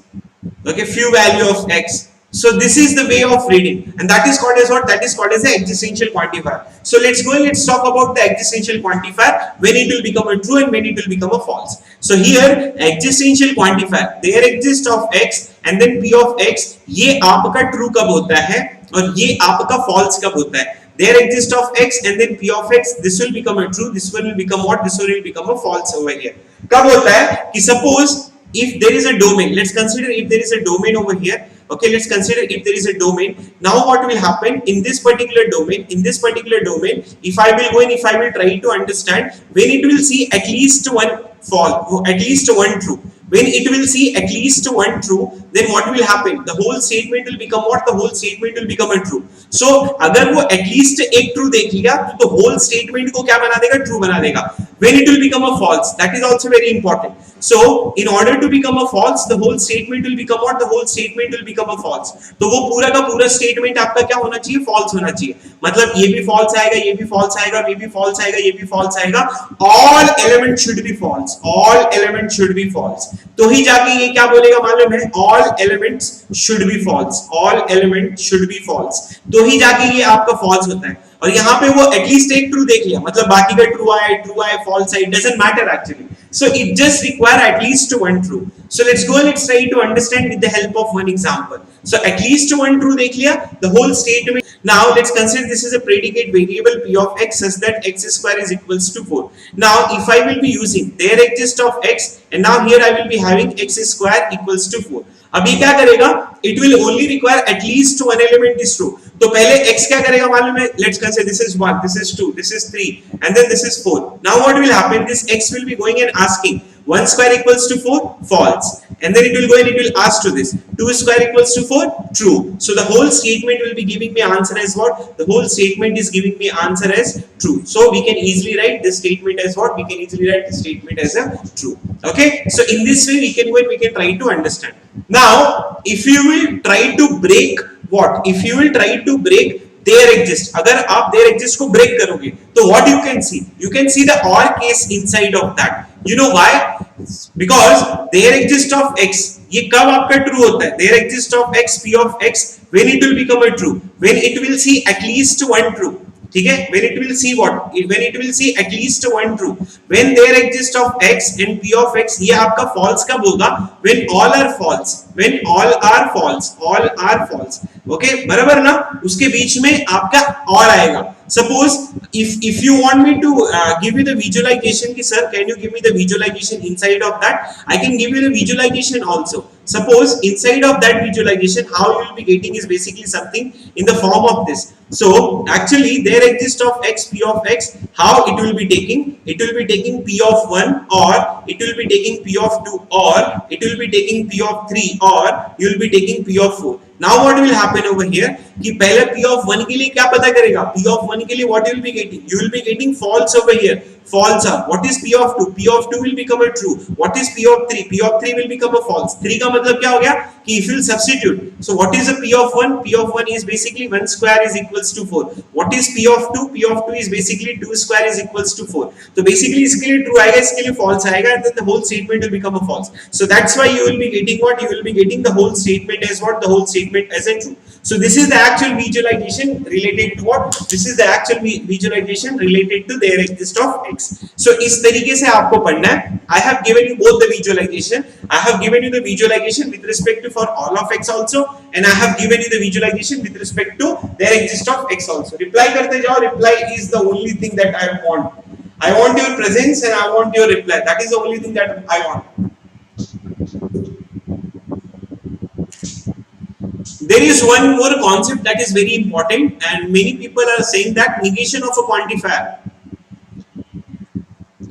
okay, few value of x. So this is the way of reading, and that is called as what, that is called as the existential quantifier. So let's go and let's talk about the existential quantifier, when it will become a true and when it will become a false. So here existential quantifier, there exists of x and then p of x, ये आपका true कब होता है और ये आपका false कब होता है. There exists of x and then p of x, this will become a true, this one will become what, this one will become a false over here. कब होता है कि suppose if there is a domain, let's consider if there is a domain over here. Okay, let's consider if there is a domain. Now what will happen in this particular domain, if I will go and if I will try to understand when it will see at least one false, at least one true, when it will see at least one true, then what will happen, the whole statement will become what, the whole statement will become a true. So अगर वो at least एक true देख लिया तो whole statement को क्या बना देगा, true बना देगा. When it will become a false, that is also very important. So in order to become a false, the whole statement will become what, the whole statement will become a false. तो वो पूरा का पूरा statement आपका क्या होना चाहिए, false होना चाहिए. मतलब ये भी false आएगा, ये भी false आएगा, ये भी false आएगा, ये भी false आएगा. All elements should be false. All elements should be false. तो ही जाके ये क्या बोलेगा मालूम है, all elements should be false. All elements should be false. तो ही जाके ये आपका false होता है. और यहाँ पे वो एटलीस्ट एक ट्रू देख लिया, मतलब बाकी का ट्रू आए फॉल्स आए, doesn't matter actually. So it just require at least one true. So let's go and let's try to understand with the help of one example. So at least one true देख लिया, the whole statement. Now let's consider this is a predicate variable p of x such that x square is equals to 4. Now if I will be using there exists of x and now here I will be having x square equals to 4. अभी क्या करेगा, it will only require at least one element is true. तो पहले x क्या करेगा मालूम है, let's consider this is 1, this is 2, this is 3 and then this is 4. Now what will happen, this x will be going and asking 1 square equals to 4, false. And then it will go and it will ask to this, 2 square equals to 4, true. So the whole statement will be giving me answer as what? The whole statement is giving me answer as true. So we can easily write this statement as what? We can easily write this statement as a true. Okay. So in this way we can go and we can try to understand. Now if you will try to break what? If you will try to break there exist, अगर आप there exist को break करोगे, तो what you can see? You can see the OR case inside of that. You know why? Because there exist of x, ये कब आपका true होता है? There exist of x, p of x, when it will become a true? When it will see at least one true. ठीक है? When it will see what? When it will see at least one true. When there exist of x and p of x, ये आपका false कब होगा? When all are false. When all are false. All are false. Okay? बराबर ना? उसके बीच में आपका और आएगा. Suppose if you want me to give you the visualization, ki sir, can you give me the visualization inside of that? I can give you the visualization also. Suppose inside of that visualization, how you will be getting is basically something in the form of this. So actually there exists of x, p of x, how it will be taking? It will be taking p of 1 or it will be taking p of 2 or it will be taking p of 3 or you will be taking p of 4. Now what will happen over here? कि पहले p of 1 के लिए क्या पता करेगा? P of 1 के लिए what you will be getting? You will be getting false over here. False up. What is p of 2? P of 2 will become a true. What is p of 3? P of 3 will become a false. 3 का मतलब क्या हो गया? कि if you will substitute. So what is a p of 1? P of 1 is basically 1 square is equals to 4. What is p of 2? P of 2 is basically 2 square is equals to 4. So basically इसके लिए true आएगा, इसके लिए false आएगा, and then the whole statement will become a false. So that's why you will be getting what? You will be getting the whole statement as what? The whole statement as a true. So this is the actual visualization related to what? This is the actual visualization related to there exist of x. So इस तरीके से आपको पढ़ना है. I have given you both the visualization. I have given you the visualization with respect to for all of x also, and I have given you the visualization with respect to there exist of x also. Reply करते जाओ. Reply is the only thing that I want. I want your presence and I want your reply. That is the only thing that I want. There is one more concept that is very important, and many people are saying that negation of a quantifier.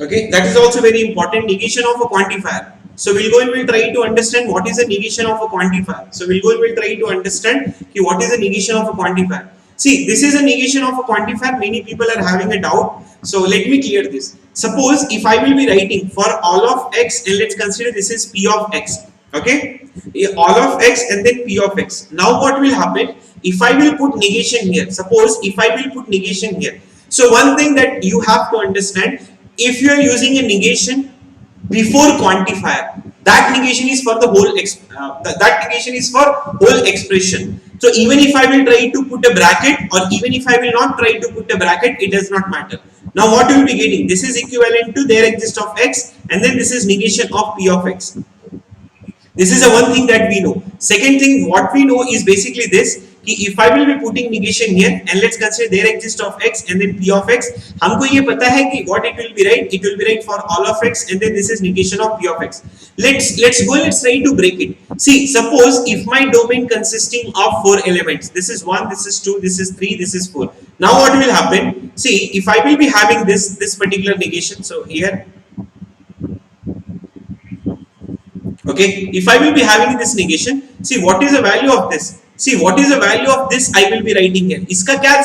Okay, that is also very important. Negation of a quantifier. So we'll go and we'll try to understand what is the negation of a quantifier. So we'll go and we'll try to understand what is the negation of a quantifier. See, this is a negation of a quantifier. Many people are having a doubt. So let me clear this. Suppose if I will be writing for all of x, and let's consider this is p of x. Okay, all of x and then p of x. Now what will happen if I will put negation here? Suppose if I will put negation here. So one thing that you have to understand, if you are using a negation before quantifier, that negation is for the whole that negation is for whole expression. So even if I will try to put a bracket or even if I will not try to put a bracket, it does not matter. Now what you will be getting? This is equivalent to there exist of x, and then this is negation of p of x. This is the one thing that we know. Second thing what we know is basically this, कि if I will be putting negation here and let's consider there exist of x and then p of x, हमको ये पता है कि what it will be right? It will be right for all of x and then this is negation of p of x. Let's go and let's try to break it. See, suppose if my domain consisting of 4 elements, this is 1, this is 2, this is 3, this is 4. Now what will happen? See, if I will be having this particular negation, so here. Okay, if I will be having this negation, see what is the value of this? See what is the value of this? I will be writing here. इसका क्या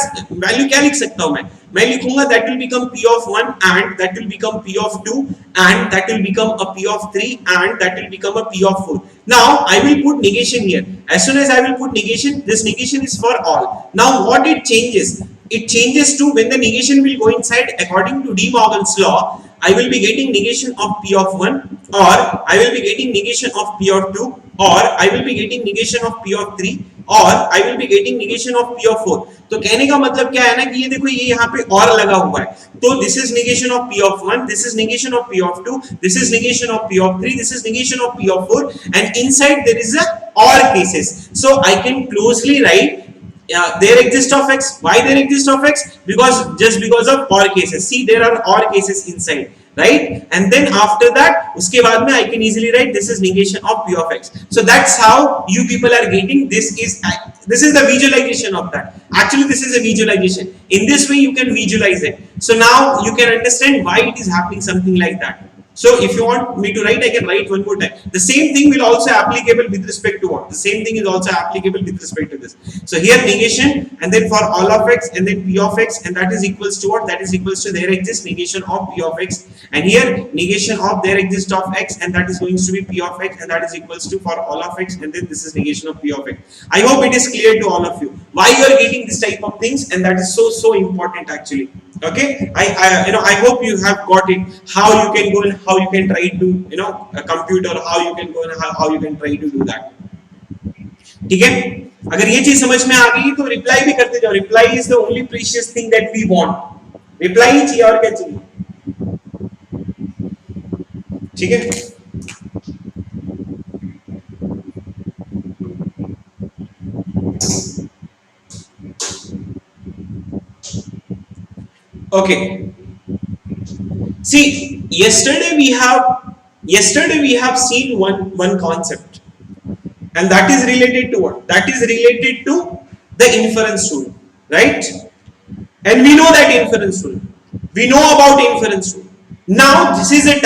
value क्या लिख सकता हूँ मैं? मैं लिखूँगा that will become p of 1 and that will become p of 2 and that will become a p of 3 and that will become a p of 4. Now I will put negation here. As soon as I will put negation, this negation is for all. Now what it changes? It changes to when the negation will go inside according to De Morgan's law. I will be getting negation of p of 1 or I will be getting negation of p of 2 or I will be getting negation of p of 3 or I will be getting negation of p of 4. तो कहने का मतलब क्या है ना कि ये देखो ये यहाँ पे और लगा हुआ है. तो this is negation of p of 1, this is negation of p of 2, this is negation of p of 3, this is negation of p of 4, and inside there is a or cases. So I can closely write there exist of x. Why there exist of x? Because just because of or cases. See, there are or cases inside, right? And then after that, उसके बाद में I can easily write this is negation of p of x. So that's how you people are getting this is the visualization of that. Actually, this is a visualization. In this way, you can visualize it. So now you can understand why it is happening something like that. So if you want me to write, I can write one more time. The same thing will also applicable with respect to what? The same thing is also applicable with respect to this. So here negation, and then for all of x, and then p of x, and that is equals to what? That is equals to there exists negation of p of x, and here negation of there exists of x, and that is going to be p of x, and that is equals to for all of x, and then this is negation of p of x. I hope it is clear to all of you why you are getting this type of things, and that is so important actually. Okay, I hope you have got it, how you can go and how you can try to compute, or how you can go and how you can try to do that. ठीक है, अगर ये चीज समझ में आ गई तो reply भी करते जाओ. Reply is the only precious thing that we want. Reply ही चाहिए, और क्या चाहिए. ठीक है, okay. See, yesterday we have seen one concept, and that is related to what? That is related to the inference rule, right? And we know that inference rule. We know about inference rule. Now this is a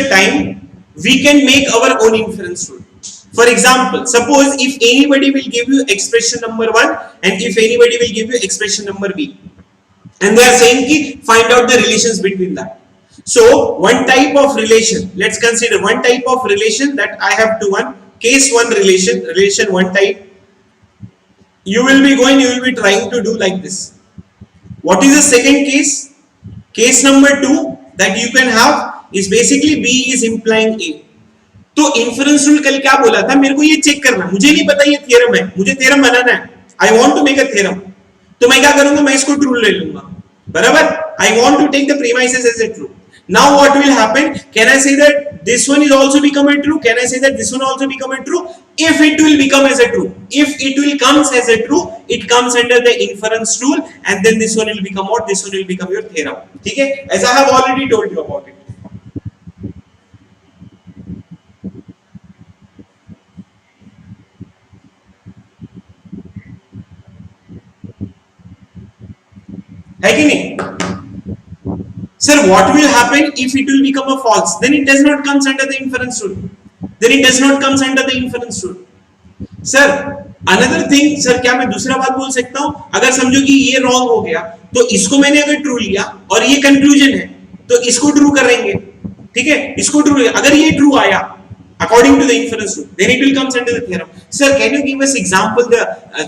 time we can make our own inference rule. For example, suppose if anybody will give you expression number 1, and if anybody will give you expression number b, and they are saying ki find out the relations between that. So one type of relation, let's consider one type of relation that I have to one case 1 relation 1 type. You will be trying to do like this. What is the second case? Case number 2 that you can have is basically b is implying a. तो इंफरेंस rule कल क्या बोला था, मेरे को ये check करना, मुझे नहीं पता ये थ्योरम है, मुझे थ्योरम बनाना है. I want to make a theorem. तो मैं क्या करूंगा, मैं इसको ट्रू ले लूंगा, बराबर. I want to take the premises as a true. Now what will happen? Can I say that this one is also become a true? Can I say that this one also become a true? If it will become as a true, if it will comes as a true, it comes under the inference rule, and then this one will become what? This one will become your theorem. ठीक है, as I have already told you about it. है कि नहीं? Sir, what will happen if it will become a false? Then it does not comes under the inference rule. Then it does not comes under the inference rule. Sir, another thing, sir, क्या मैं दूसरा बात बोल सकता हूँ? अगर समझो कि ये wrong हो गया, तो इसको मैंने अगर true लिया और ये conclusion है, तो इसको true करेंगे, ठीक है? इसको true, अगर ये true आया, according to the inference rule, then it will comes under the theorem. Sir, can you give us example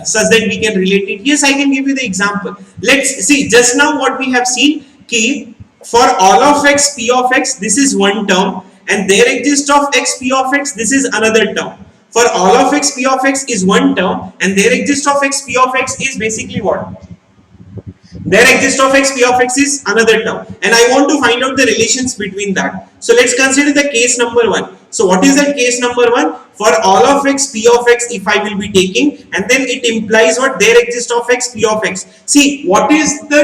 such that we can relate it? Yes, I can give you the example. Let's see. Just now what we have seen कि for all of x p of x, this is one term, and there exists of x p of x, this is another term. For all of x p of x is one term, and there exists of x p of x is basically what? There exists of x p of x is another term, and I want to find out the relations between that. So let's consider the case number 1. So what is that case number 1? For all of x p of x, if I will be taking, and then it implies what? There exists of x p of x. See, what is the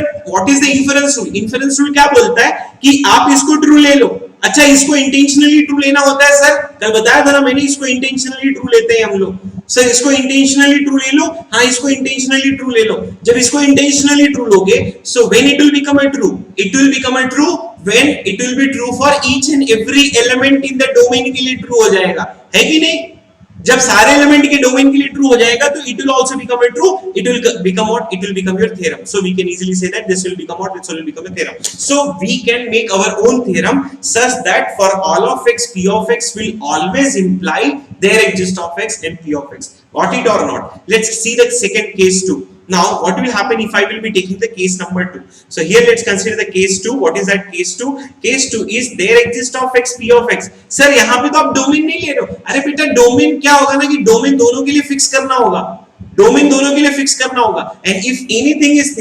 inference rule? Inference rule क्या बोलता है कि आप इसको true ले लो. अच्छा, इसको intentionally true लेना होता है सर, कल बताया था ना मैंने, इसको इंटेंशनली ट्रू लेते हैं हम लोग. सर इसको इंटेंशनली ट्रू ले लो, हाँ इसको इंटेंशनली ट्रू ले लो. जब इसको इंटेंशनली ट्रू लोगे, so when it will become a true? It will become a true when it will be true for each and every element in the domain के लिए true हो जाएगा, है कि नहीं? जब सारे एलिमेंट के डोमेन के लिए ट्रू हो जाएगा, तो it will also become a true. It will become what? It will become your theorem. So we can easily say that this will become what? This will become a theorem. So we can make our own theorem such that for all of x, p of x will always imply there exists of x and p of x. Got it or not? Let's see the second case too. Now what will happen if I will be taking the case number 2? So here let's consider the case 2. What is that case 2? Case 2 is there exists of x p of x. Sir यहाँ पे तो आप domain नहीं ले रहे हो. अरे बेटा डोमेन क्या होगा ना कि डोमेन दोनों के लिए फिक्स करना होगा. डोमेन दोनों के लिए फिक्स करना होगा. And if anything is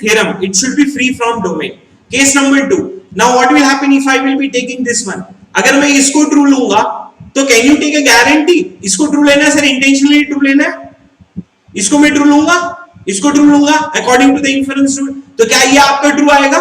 theorem, it should be free from domain. Case number 2. Now what will happen if I will be taking this one? अगर मैं इसको ट्रू लूंगा, तो can you take a guarantee? इसको true लेना है sir, intentionally true लेना है. इसको मैं ट्रू लूंगा, इसको ट्रू लूंगा according to the inference rule, तो क्या ये आपका ट्रू आएगा?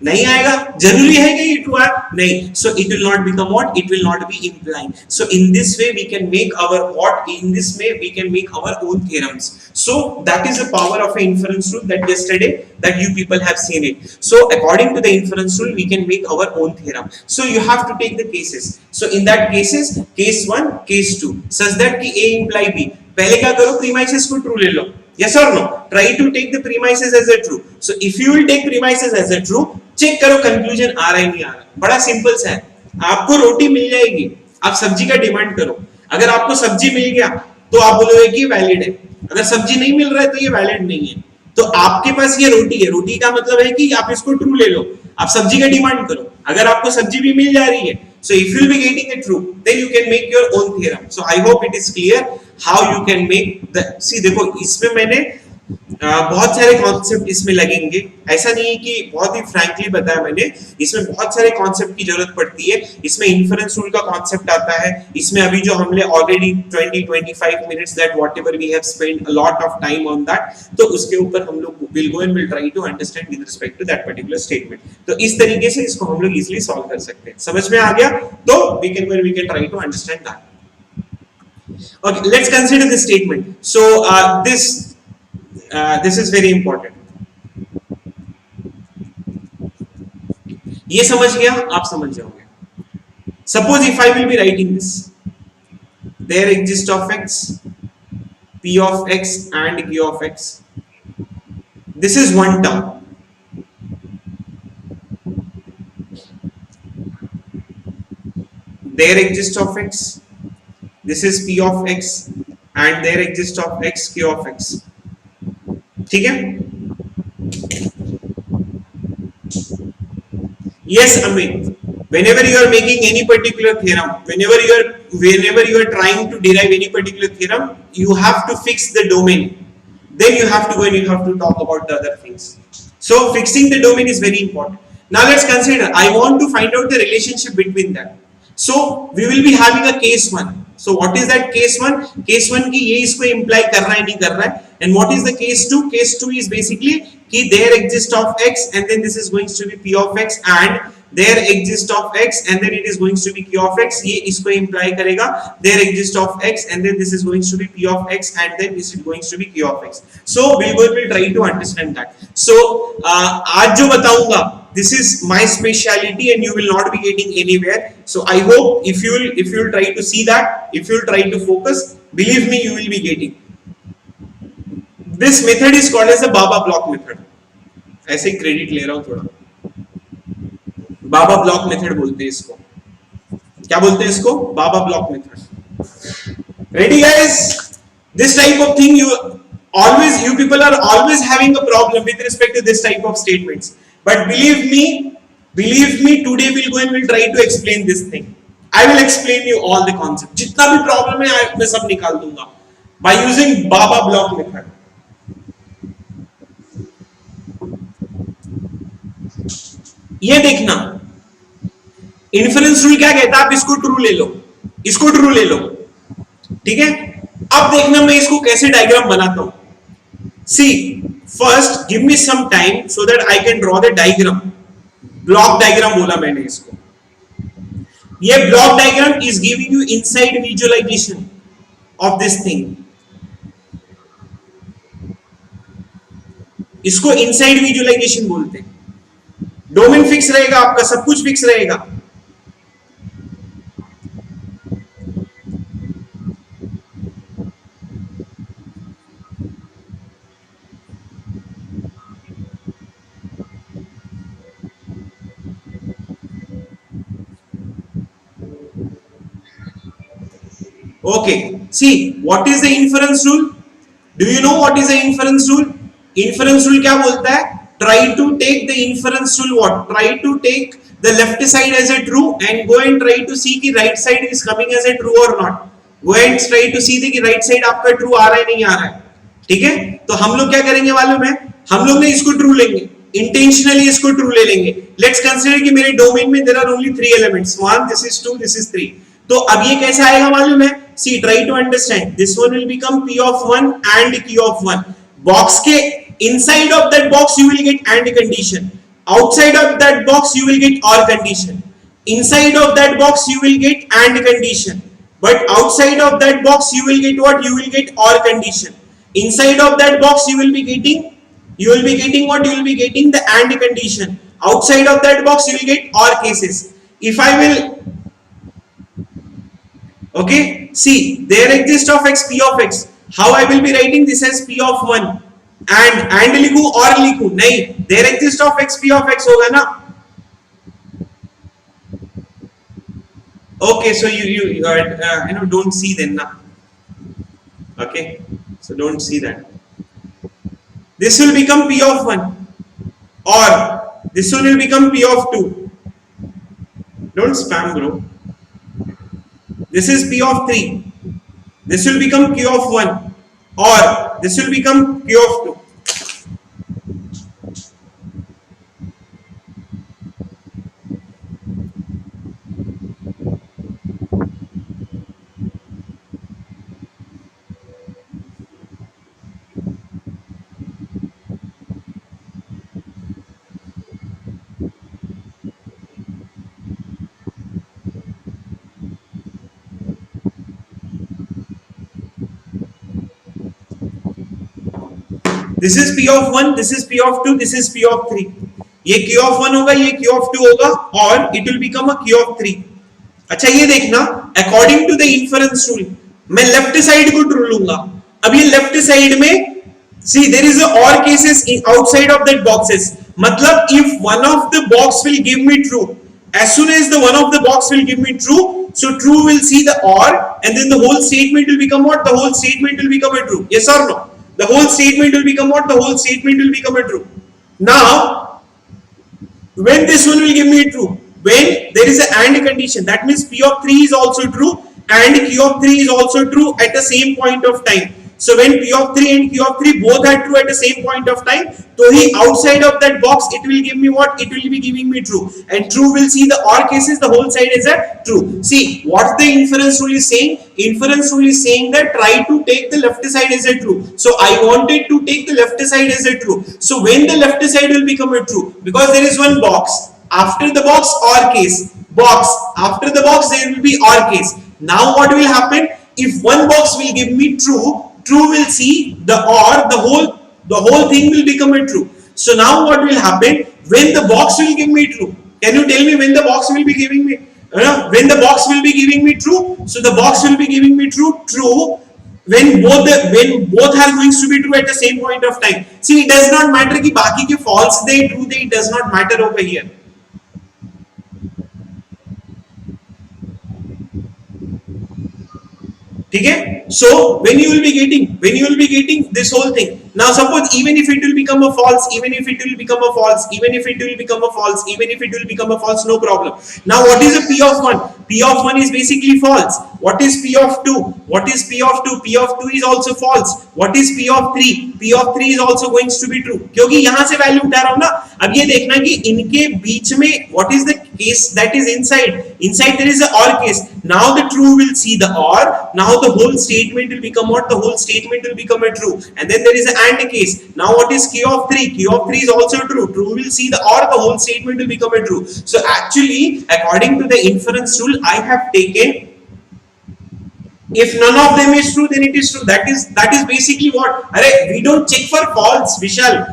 नहीं आएगा, जरूरी है कि ये ट्रू है, नहीं, so it will not become what, it will not be implying. So in this way we can make our what, in this way we can make our own theorems. So that is the power of an inference rule that yesterday that you people have seen it. So according to the inference rule we can make our own theorem. So you have to take the cases. So in that cases, case 1, case 2, such that कि A imply B, पहले क्या करो, premises को true ले लो, yes or no, try to take the premises as a true. So if you will take premises as a true, check करो conclusion आ रहा है नहीं आ रहा, बड़ा सिंपल सा है, आपको रोटी मिल जाएगी, आप सब्जी का डिमांड करो, अगर आपको सब्जी मिल गया तो आप बोलोगे कि वैलिड है, अगर सब्जी नहीं मिल रहा है तो ये वैलिड नहीं है, तो आपके पास ये रोटी है, रोटी का मतलब है कि आप इसको ट्रू ले लो, आप सब्जी का डिमांड करो, अगर आपको सब्जी भी मिल जा रही है, so if you will be getting a true, then you can make your own theorem. So I hope it is clear how you can make the, see देखो इसमें मैंने बहुत सारे कॉन्सेप्ट इसमें लगेंगे, ऐसा नहीं है कि बहुत ही फ्रैंकली बताया मैंने, इसमें बहुत सारे कॉन्सेप्ट की जरूरत पड़ती है, इसमें इन्फरेंस रूल का कॉन्सेप्ट आता है, इसमें अभी जो हमने already 20-25 minutes that whatever we have spent a lot of time on that, तो उसके ऊपर हम लोग will go and will try to understand with respect to that particular statement. तो इस तरीके से इसको हम लोग इजीली सॉल्व कर सकते हैं, समझ में आ गया, तो we can try to understand that. Okay, let's consider this statement. So this is very important. ये समझ गया, आप समझ जाओगे. Suppose if I will be writing this, there exists of x, p of x and q of x. This is one term. There exists of x. This is p of x and there exists of x, q of x. ठीक है? Yes, Amit. Whenever you are making any particular theorem, whenever you are trying to derive any particular theorem, you have to fix the domain. Then you have to go and you have to talk about the other things. So fixing the domain is very important. Now let's consider. I want to find out the relationship between them. So we will be having a case 1. So what is that case 1? Case 1 की ये इसको imply कर रहा है नहीं कर रहा है. And what is the case 2? Case 2 is basically कि there exists of x and then this is going to be p of x and there exists of x and then it is going to be q of x. ये इसको imply करेगा there exists of x and then this is going to be p of x and then this is going to be q of x. So we will try to understand that. So आज जो बताऊंगा, this is my speciality and you will not be getting anywhere. So I hope if you will try to see that, if you will try to focus, believe me you will be getting. This method is called as the Baba block method. ऐसे credit ले रहा हूं थोड़ा. बाबा block method बोलते हैं इसको. क्या बोलते हैं इसको? बाबा block method. Ready guys? This type of thing you people are always having a problem with respect to this type of statements. But believe me, today we'll go and we'll try to explain this thing. I will explain you all the concept. जितना भी problem है मैं सब निकाल दूंगा by using Baba block method. ये देखना, inference rule क्या कहता है, आप इसको ट्रू ले लो, इसको ट्रू ले लो, ठीक है. अब देखना मैं इसको कैसे डायग्राम बनाता हूं. See, first give me some time so that I can draw the diagram. Block diagram बोला मैंने इसको. ये block diagram is giving you inside visualization of this thing. इसको inside visualization बोलते हैं. डोमेन फिक्स रहेगा, आपका सब कुछ फिक्स रहेगा. Okay, see what is the inference rule? Do you know what is the inference rule? Inference rule क्या बोलता है? Try to take the inference rule what? Try to take the left side as a true and go and try to see कि right side is coming as a true or not. Go and try to see कि right side आपका true आ रहा है नहीं आ रहा है. ठीक है? तो हम लोग क्या करेंगे मालूम है? हम लोग ने इसको true लेंगे. Intentionally इसको true ले लेंगे. Let's consider कि मेरे domain में there are only 3 elements. 1, this is 2, this is 3. तो अब ये कैसे आएगा मालूम है? See, try to understand. This one will become p of 1 and q of 1. Box के inside of that box you will get and condition. outside of that box you will get or condition, inside of that box you will get and condition, but outside of that box you will get what? You will get or condition. Inside of that box you will be getting what? You will be getting the and condition. Outside of that box you will get or cases. If I will, okay, see, there exists of x, p of x. How I will be writing this as p of 1 and लिखूं और लिखूं? नहीं, there exists of x, p of x होगा ना. Okay, so you know, don't see then na. Okay, so don't see that. This will become p of 1 or this one will become p of 2. Don't spam, bro. This is p of 3. This will become q of 1 or this will become q of 2. This is p of 1, this is p of 2, this is p of 3. ये q of 1 होगा, ये q of 2 होगा और it will become a q of 3. अच्छा ये देखना, according to the inference rule मैं left side को true लूंगा. अब ये left side में see there is a or cases outside of that boxes. मतलब if one of the box will give me true, as soon as the one of the box will give me true, so true will see the or and then the whole statement will become what? The whole statement will become a true. Yes or no? The whole statement will become what? The whole statement will become a true. Now, when this one will give me true, when there is an and condition, that means p of 3 is also true and q of 3 is also true at the same point of time. So when p of 3 and q of 3 both are true at the same point of time, so he outside of that box it will give me what? It will be giving me true, and true will see the or cases, the whole side is a true. See what the inference rule is saying? Inference rule is saying that try to take the left side as a true. So I wanted to take the left side as a true. So when the left side will become a true, because there is one box, after the box or case, box after the box there will be or case. Now what will happen? If one box will give me true, true will see the or, the whole thing will become a true. So now what will happen? When the box will give me true, can you tell me when the box will be giving me when the box will be giving me true? So the box will be giving me true when both are going to be true at the same point of time. See, it does not matter कि बाकी के false they true they, it does not matter over here. ठीक है? So when you will be getting this whole thing. Now suppose even if it will become a false, even if it will become a false, even if it will become a false, even if it will become a false, no problem. Now what is a p of 1? P of 1 is basically false. What is p of 2? What is p of 2? P of 2 is also false. What is p of 3? P of 3 is also going to be true. क्योंकि यहाँ से value उठा रहा हूँ ना. अब ये देखना कि इनके बीच में what is the case that is inside? Inside there is a or case. Now the true will see the or. Now the whole statement will become what? The whole statement will become a true. And then there is an and case. Now what is q of 3? Q of 3 is also true. True will see the or. The whole statement will become a true. So actually, according to the inference rule, I have taken if none of them is true, then it is true. That is basically what. अरे we don't check for false, विशाल.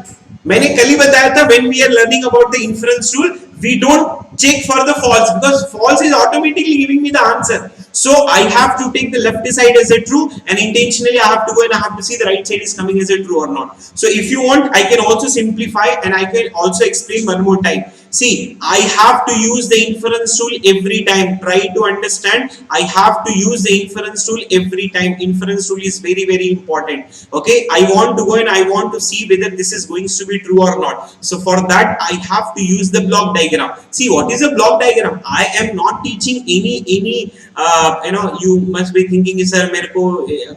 मैंने कल ही बताया था when we are learning about the inference rule, we don't check for the false because false is automatically giving me the answer. So I have to take the left side as a true, and intentionally I have to go and I have to see the right side is coming as a true or not. So if you want, I can also simplify and I can also explain one more time. See, I have to use the inference rule every time. Try to understand. I have to use the inference rule every time. Inference rule is very, very important. Okay, I want to go and I want to see whether this is going to be true or not. So for that, I have to use the block diagram. See, what is a block diagram? I am not teaching any you must be thinking sir मेरे को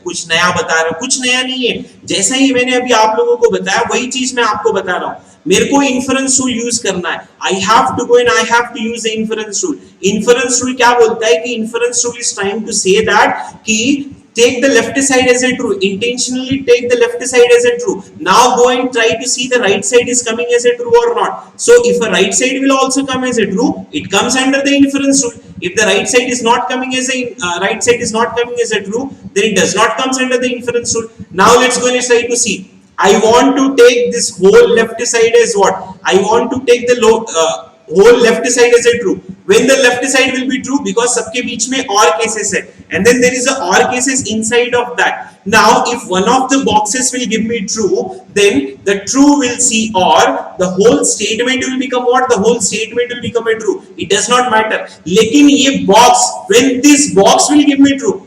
कुछ नया बता रहा हूँ. कुछ नया नहीं है. जैसा ही मैंने अभी आप लोगों को बताया वही चीज मैं आपको बता रहा हूँ. मेरे को इन्फरेंस रूल यूज करना है. I have to go and I have to use the inference rule. Inference rule क्या बोलता है कि inference rule is trying to say that कि take the left side as a true. Intentionally take the left side as a true. Now go and try to see the right side is coming as a true or not. So if a right side will also come as a true, it comes under the inference rule. If the right side is not coming as a true, then it does not come under the inference rule. Now let's go and try to see. I want to take this whole left side as what? I want to take the whole left side as a true. When the left side will be true, because सबके बीच में और cases है, and then there is a or cases inside of that. Now if one of the boxes will give me true, then the true will see or, the whole statement will become what? The whole statement will become a true. It does not matter. लेकिन ये box, when this box will give me true,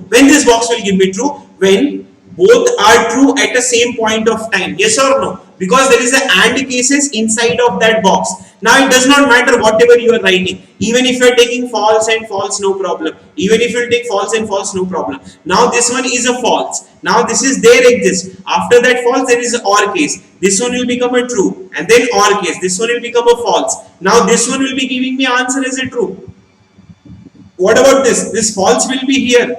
when both are true at the same point of time, yes or no? Because there is a and cases inside of that box. Now it does not matter whatever you are writing. Even if you are taking false and false, no problem. Even if you take false and false, no problem. Now this one is a false. Now this is there exists. After that false, there is a or case. This one will become a true, and then or case. This one will become a false. Now this one will be giving me answer as a true. What about this? This false will be here.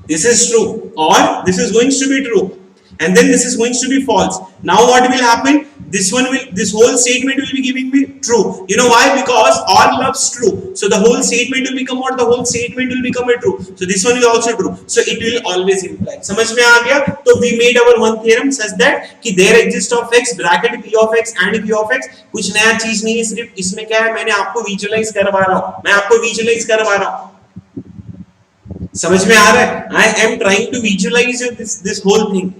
This is true, or this is going to be true, and then this is going to be false. Now what will happen? This whole statement will be giving me true. You know why? Because or loves true. So the whole statement will become what? The whole statement will become a true. So this one will also true. So it will always imply. समझ में आ गया? तो we made our one theorem such that कि there exists of x bracket p of x and q of x. कुछ नया चीज नहीं है, सिर्फ इसमें क्या है? मैंने आपको विजुअलाइज करवा रहा हूँ. समझ में आ रहा है? I am trying to visualize this whole thing.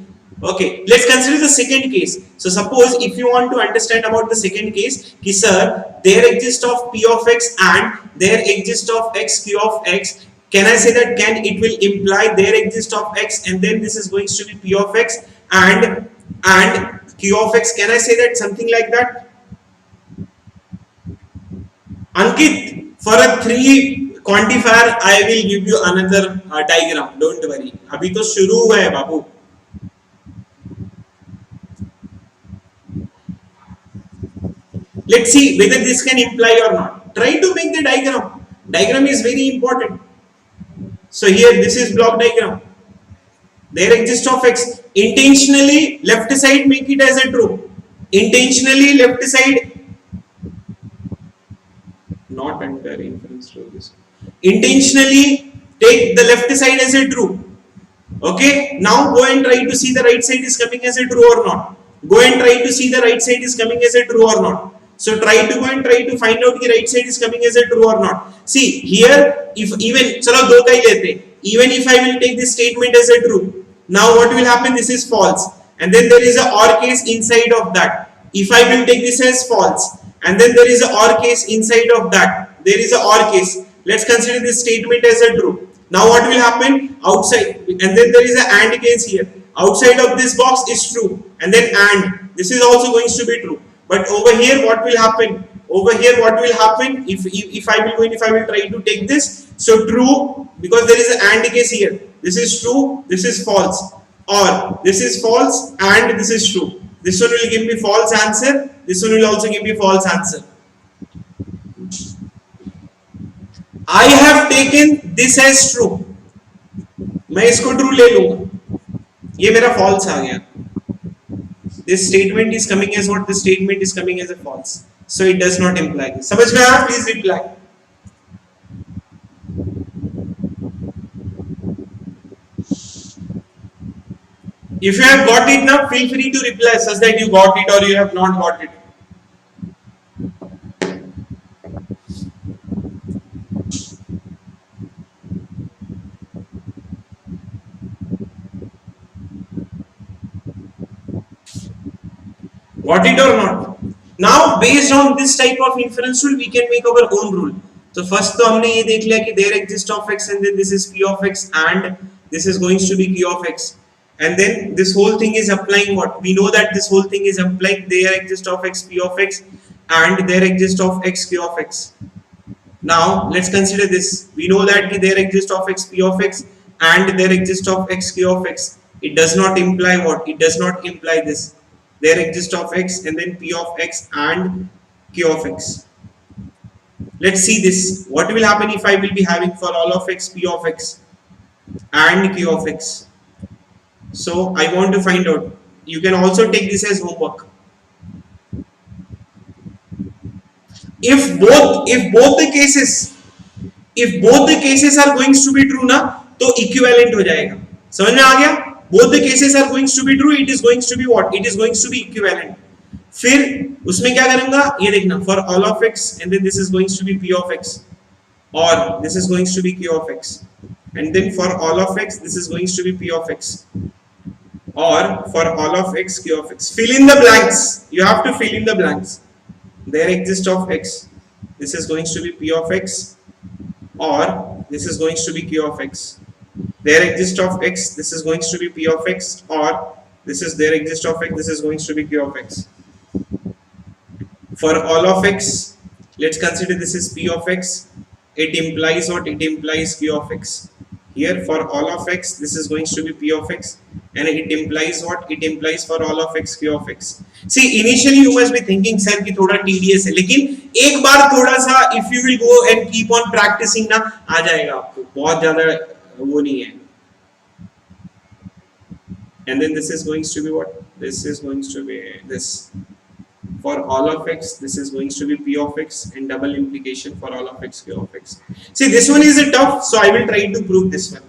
Okay, let's consider the second case. So suppose if you want to understand about the second case, कि sir, there exists of p of x and there exists of x q of x. Can I say that it will imply there exists of x and then this is going to be p of x and q of x? Can I say that something like that? Ankit, for a 3 quantifier, I will give you another diagram. Don't worry. अभी तो शुरू हुआ है बाबू. Let's see whether this can imply or not. Try to make the diagram. Diagram is very important. So here this is block diagram. There exists of x. Intentionally left side make it as a true. Intentionally left side not under inference rule. Intentionally take the left side as a true. Okay. Now go and try to see the right side is coming as a true or not. Go and try to see the right side is coming as a true or not. So try to find out the right side is coming as a true or not. See here, if even चलो दो का ही लेते, even if I will take this statement as a true, now what will happen? This is false, and then there is a or case inside of that. If I will take this as false, and then there is a or case inside of that, there is a or case. Let's consider this statement as a true. Now what will happen? Outside, and then there is a and case here. Outside of this box is true, and then and this is also going to be true. But over here, what will happen? Over here, what will happen if I will try to take this? So true, because there is an and case here. This is true, this is false, or this is false and this is true. This one will give me false answer. This one will also give me false answer. I have taken this as true. मैं इसको true ले लूँगा. ये मेरा false आ गया. This statement is coming as what? This statement is coming as a false. So it does not imply this. समझ में आया? Please reply. If you have got it now, feel free to reply such that you got it or you have not got it. Got it or not? Now based on this type of inference rule, we can make our own rule. So first तो हमने ये देख लिया कि there exists of x and then this is p of x and this is going to be q of x, and then this whole thing is applying what? We know that this whole thing is applying there exists of x p of x and there exists of x q of x. Now let's consider this. We know that there exists of x p of x and there exists of x q of x. It does not imply what? It does not imply this. There exists of x and then p of x and q of x. Let's see this. What will happen if I will be having for all of x p of x? and q of x. So I want to find out. You can also take this as homework. If both the cases are going to be true ना, तो equivalent हो जाएगा. समझ में आ गया? Both the cases are going to be true. It is going to be what? It is going to be equivalent. फिर उसमें क्या करूंगा? ये देखना. For all of x, and then this is going to be p of x, or this is going to be q of x, and then for all of x, this is going to be p of x, or for all of x, q of x. Fill in the blanks. You have to fill in the blanks. There exists of x. This is going to be p of x, or this is going to be q of x. There exists of x. This is going to be p of x, or this is there exists of x. This is going to be q of x. For all of x, let's consider this is p of x. It implies what? It implies q of x. Here for all of x, this is going to be p of x, and it implies what? It implies for all of x q of x. See, initially you must be thinking, sir, कि थोड़ा tedious है, लेकिन एक बार थोड़ा सा if you will go and keep on practicing ना, आ जाएगा आपको. बहुत ज़्यादा वो नहीं है. And then this is going to be what? This is going to be this. For all of x, this is going to be p of x, and double implication for all of x, q of x. See, this one is tough, so I will try to prove this one.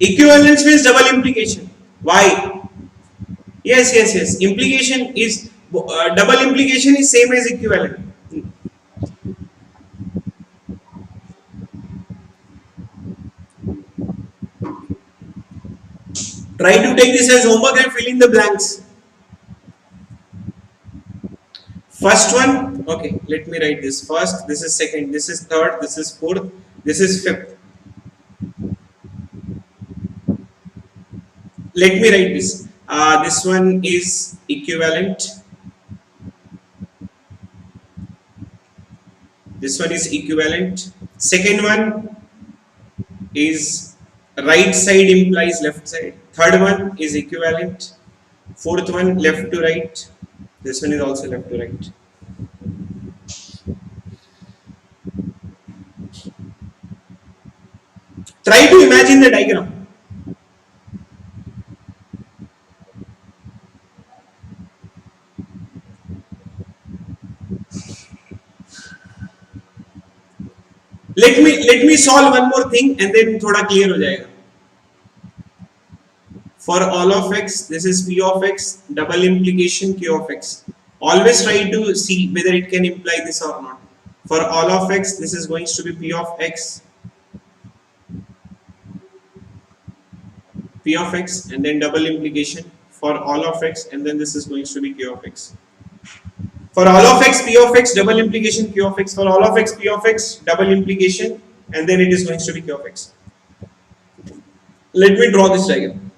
Equivalence means double implication. Why? Yes. Implication is double implication is same as equivalent. Try to take this as homework and fill in the blanks. First one, okay, let me write this. First, this is second, this is third, this is fourth, this is fifth. Let me write this. This one is equivalent. This one is equivalent. Second one is right side implies left side. Third one is equivalent. Fourth one, left to right. This one is also left to right. Try to imagine the diagram. Let me solve one more thing and then थोड़ा clear हो जाएगा. For all of x, this is p of x, double implication q of x. Always try to see whether it can imply this or not. For all of x, this is going to be p of x, and then double implication for all of x, and then this is going to be q of x. For all of x, p of x, double implication q of x. For all of x, p of x, double implication, and then it is going to be q of x. Let me draw this diagram.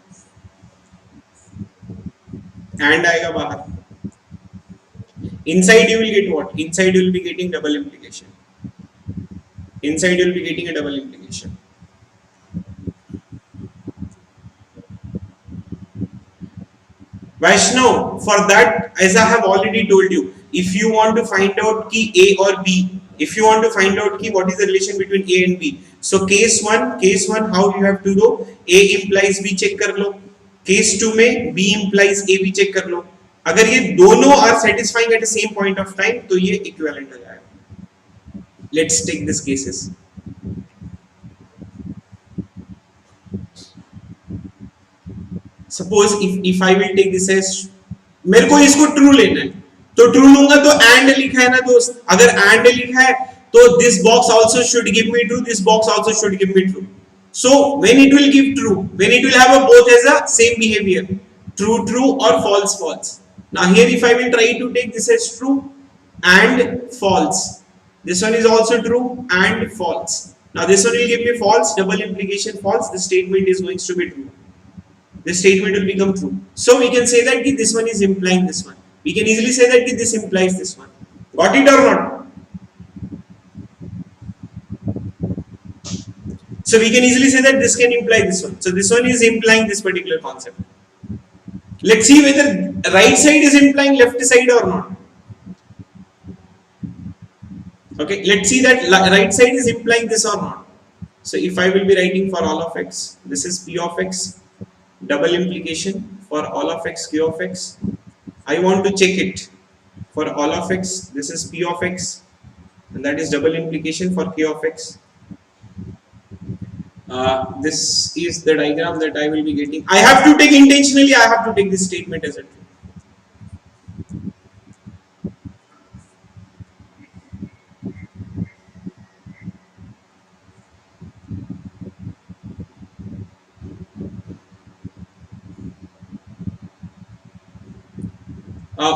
And आएगा बाहर. Inside you will get what? Inside you will be getting double implication. Inside you will be getting a double implication. Vaishnav, for that, as I have already told you, if you want to find out key A or B, if you want to find out key what is the relation between A and B, so case one, how you have to do? A implies B check कर लो. Case 2 में B implies A B check कर लो. अगर ये दोनों are satisfying at the same point of time, तो ये equivalent हो जाएगा. Let's take these cases. Suppose if I will take this as, मेरे को इसको true लेना है, तो true लूंगा तो and लिखा है ना दोस्त. अगर and लिखा है, तो this box also should give me true. This box also should give me true. So when it will give true, when it will have a both as a same behavior, true or false. Now here if I will try to take this as true and false, this one is also true and false. Now this one will give me false, double implication false. The statement is going to be true. This statement will become true. So we can say that this one is implying this one. We can easily say that this implies this one. Got it or not? So we can easily say that this can imply this one. So this one is implying this particular concept. Let's see whether right side is implying left side or not. Okay, let's see that right side is implying this or not. So if I will be writing for all of x, this is p of x, double implication for all of x q of x. I want to check it for all of x, this is p of x, and that is double implication for q of x. This is the diagram that I will be getting. I have to take intentionally, I have to take this statement as a true.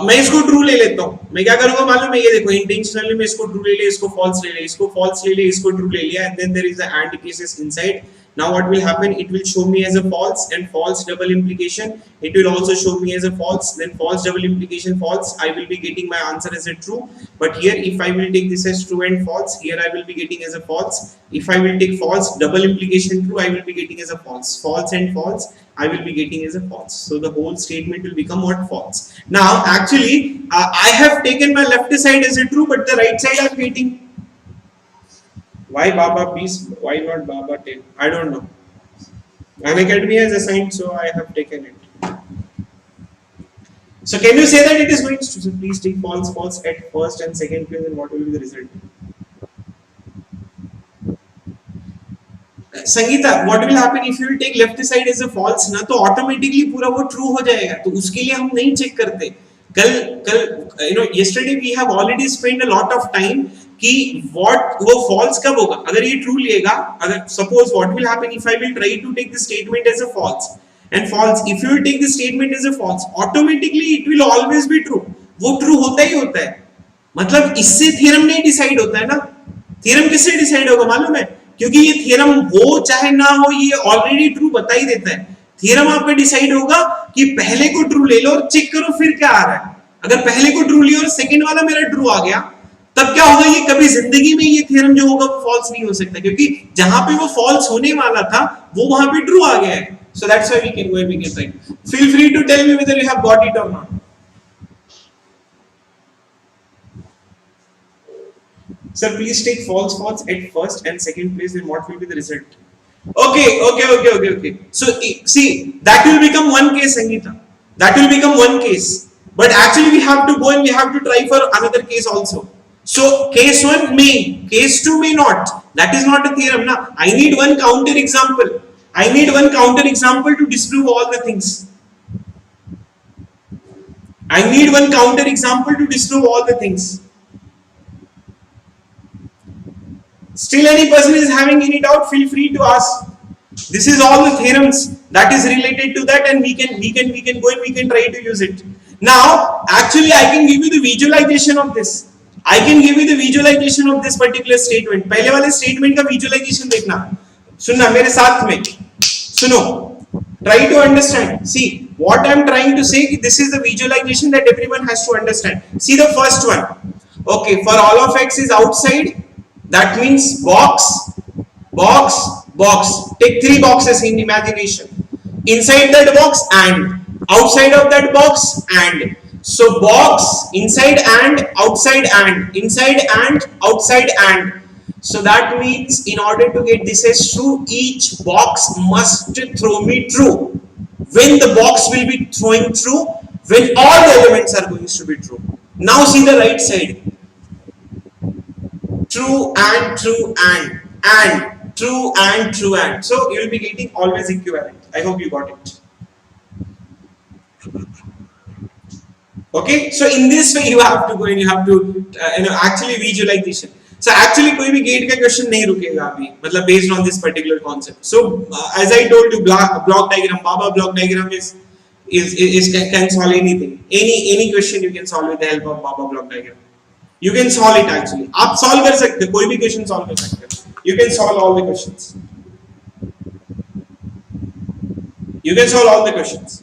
मैं इसको true ले लेता हूं. मैं क्या करूंगा मालूम है, ये देखो इंटेंशनली मैं इसको ट्रू ले लिया, इसको फॉल्स ले लिया, इसको फॉल्स ले लिया, इसको ट्रू ले लिया, and then there is the end cases inside. Now what will happen, it will show me as a false, and false double implication, it will also show me as a false, then false double implication false, I will be getting my answer as a true. But here if I will take this as true and false, here I will be getting as a false. If I will take false double implication true, I will be getting as a false. False and false, I will be getting as a false. So the whole statement will become what? False. Now actually I have taken my left side as a true, but the right side I am getting. Why Baba Peace? Why not Baba 10? I don't know. Unacademy has assigned, so I have taken it. So can you say that it is going to? So please take false, false at first and second place, and what will be the result? Sangeeta, what will happen if you will take left side as a false ना, तो automatically पूरा वो true हो जाएगा. तो उसके लिए हम नहीं check करते. कल yesterday we have already spent a lot of time कि what वो false कब होगा. अगर ये true लेगा, अगर suppose what will happen if I will try to take the statement as a false and false, if you will take the statement as a false, automatically it will always be true. वो true होता ही होता है. मतलब इससे theorem नहीं decide होता है ना. थ्योरम किससे डिसाइड होगा मालूम है? क्योंकि ये थ्योरम हो चाहे ना हो, ये ऑलरेडी ट्रू बता ही देता है. थ्योरम आप पे डिसाइड होगा कि पहले को ट्रू ले लो और चेक करो फिर क्या आ रहा है. अगर पहले को ट्रू लिया और सेकंड वाला मेरा ट्रू आ गया, तब क्या होगा, ये कभी जिंदगी में ये थ्योरम जो होगा वो फॉल्स नहीं हो सकता, क्योंकि जहां पे वो फॉल्स होने वाला था वो वहां पे ट्रू आ गया है. So that's why we can go and we can write. Feel free to tell me whether you have got it और not. Sir, please take false, false at first and second place, then what will be the result? Okay. So see, that will become one case, Sangeeta. That will become one case. But actually we have to go and we have to try for another case also. So case 1 may, case 2 may not. That is not a theorem. Na? I need one counter example. I need one counter example to disprove all the things. I need one counter example to disprove all the things. Still any person is having any doubt, feel free to ask. This is all the theorems that is related to that, and we can go and we can try to use it. Now actually I can give you the visualization of this. I can give you the visualization of this particular statement. पहले वाले statement का visualization देखना. सुनना मेरे साथ में. सुनो. Try to understand. See what I am trying to say. This is the visualization that everyone has to understand. See the first one. Okay, for all of x is outside. That means box, box, box. Take 3 boxes in imagination. Inside that box and outside of that box and. So box, inside and outside and, inside and outside and. So that means in order to get this as true, each box must throw me true. When the box will be throwing true, when all the elements are going to be true. Now see the right side. True and true and true and true and. So you will be getting always equivalent. I hope you got it. Okay, so in this way you have to go and you have to actually visualization. So actually कोई भी gate का question नहीं रुकेगा अभी, मतलब based on this particular concept. So as I told you, block diagram, Baba block diagram is can solve anything. Any question you can solve with the help of Baba block diagram. You can solve it actually. आप solve कर सकते हो, कोई भी question solve कर सकते हो. You can solve all the questions. You can solve all the questions.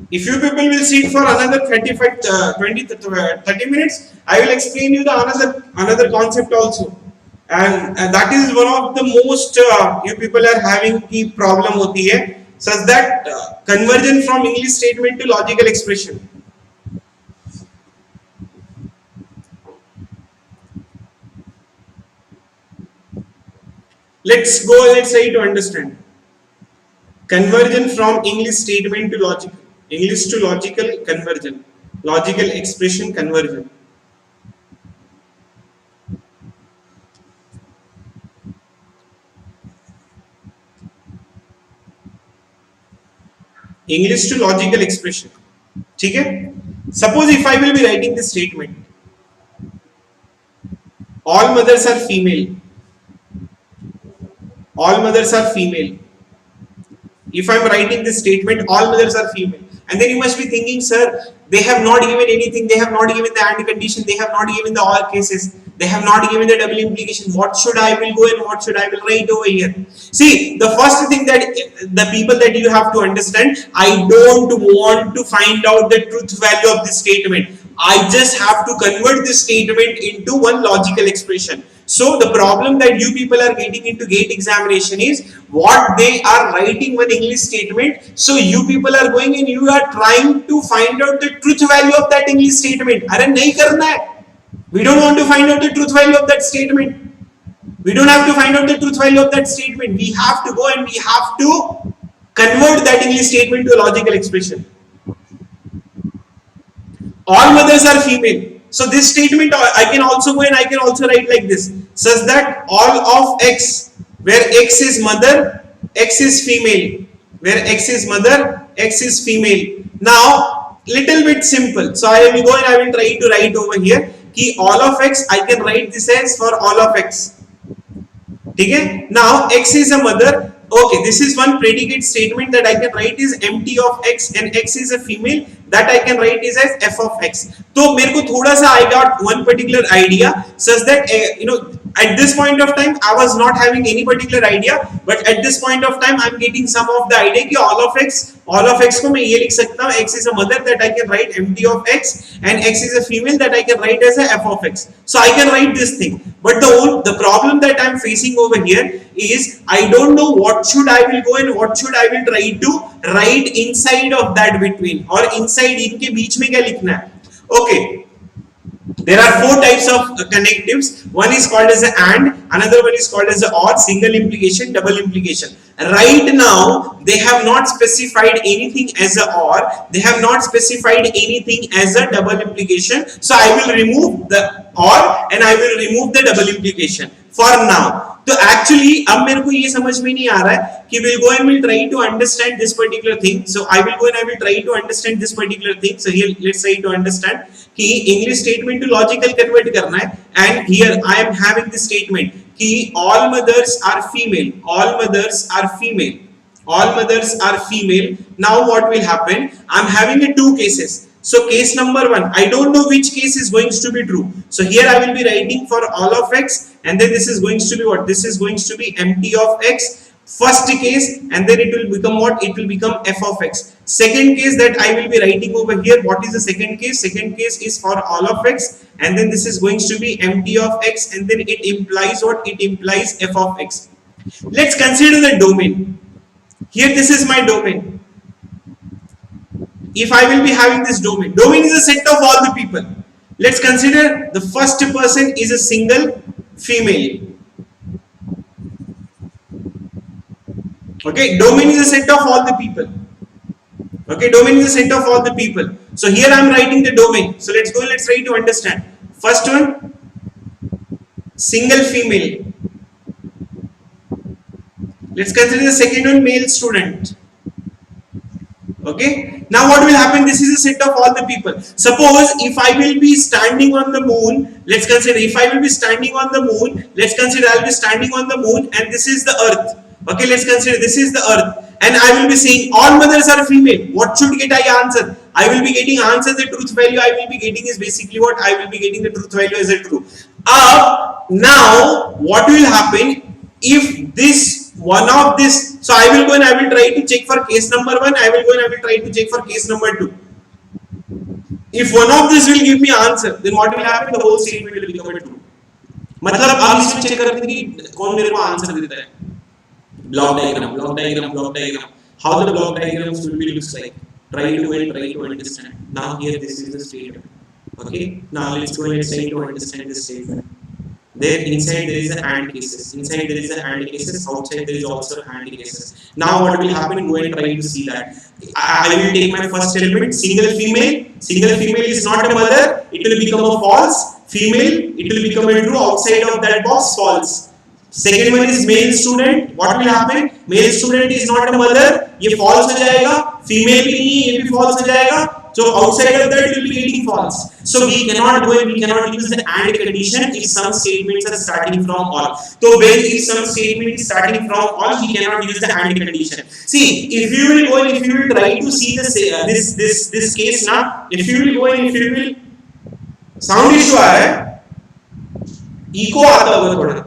If you people will sit for another 30 minutes, I will explain you the another concept also. And that is one of the most you people are having की problem होती है, such that conversion from English statement to logical expression. let's try to understand conversion from English statement to logic, English to logical conversion, logical expression conversion. English to logical expression. ठीक है? Suppose if I will be writing this statement, all mothers are female. All mothers are female. If I am writing this statement, all mothers are female, and then you must be thinking, sir, they have not given anything. They have not given the AND condition. They have not given the OR cases. They have not given the double implication. What should I will go and what should I will write over here? See, the first thing that the people that you have to understand, I don't want to find out the truth value of this statement. I just have to convert this statement into one logical expression. So the problem that you people are getting into GATE examination is what they are writing one English statement. So you people are going and you are trying to find out the truth value of that English statement. अरे नहीं करना है. We don't want to find out the truth value of that statement. We don't have to find out the truth value of that statement. We have to go and we have to convert that English statement to a logical expression. All mothers are female. So this statement I can also go and I can also write like this, such that all of X, where X is mother, X is female, where X is mother, X is female. Now little bit simple. So I will go and I will try to write over here कि all of X, I can write this as for all of X. ठीक है? Now X is a mother. Okay, this is one predicate statement that I can write is empty of X and X is a female, that I can write is as f of X. तो मेरे को थोड़ा सा I got one particular idea such that at this point of time I was not having any particular idea, but at this point of time I am getting some of the idea कि all of X को मैं ये लिख सकता हूँ, X is a mother that I can write empty of X and X is a female that I can write as a f of X. So I can write this thing, but the problem that I am facing over here is I don't know what should I will go and what should I will try to write inside of that between or inside इनके बीच में क्या लिखना है. Okay, there are four types of connectives. One is called as a AND, another one is called as a OR, single implication, double implication. Right now they have not specified anything as a OR, they have not specified anything as a double implication, so I will remove the OR and I will remove the double implication for now. तो actually अब मेरे को ये समझ में नहीं आ रहा है कि we'll go and we'll try to understand this particular thing. So I will go and I will try to understand this particular thing. So here let's try to understand कि English statement to logical convert करना है, and here I am having this statement कि all mothers are female, all mothers are female, all mothers are female. Now what will happen? I am having two cases. So case number one, I don't know which case is going to be true. So here I will be writing for all of X, and then this is going to be what? This is going to be empty of X. First case, and then it will become what? It will become f of X. Second case that I will be writing over here. What is the second case? Second case is for all of X, and then this is going to be empty of X, and then it implies what? It implies f of X. Let's consider the domain. Here this is my domain. If I will be having this domain, domain is a set of all the people. Let's consider the first person is a single female. Okay, domain is a set of all the people. Okay, domain is a set of all the people. So here I am writing the domain. So let's go and let's try to understand. First one, single female. Let's consider the second one, male student. Okay, now what will happen? This is a set of all the people. Suppose if I will be standing on the moon, let's consider if I will be standing on the moon, let's consider I will be standing on the moon and this is the earth. Okay, let's consider this is the earth and I will be saying all mothers are female. What should get I answer? I will be getting answer, the truth value I will be getting is basically what? I will be getting the truth value as a true. Now what will happen if this one of this, so I will go and I will try to check for case number 1, I will go and I will try to check for case number 2. If one of this will give me answer, then what will happen? The whole statement will become a true. मतलब आप इसमें check करते हैं कि कौन मेरे को answer देता है. Block diagram, block diagram, block diagram. How the block diagrams will be looks like. Try to understand. Now here this is the statement. Okay. Now let's go and try to understand this statement. There inside there is an AND cases. Inside there is an AND cases. Outside there is also AND cases. Now what will happen? Go and try to see that. I will take my first element, single female. Single female is not a mother. It will become a false. Female, it will become a true. Outside of that box, false. Second one is male student. What will happen? Male student is not a mother. ये false हो जाएगा. Female भी नहीं, ये भी false हो जाएगा. So outside of that, you will be getting false. So we cannot go and we cannot use the AND condition if some statements are starting from all. So when if some statement is starting from all, we cannot use the AND condition. See, if you will go and if you will try to see this case now, if you will go and if you will sound issue आ रहा है, echo आता होगा थोड़ा.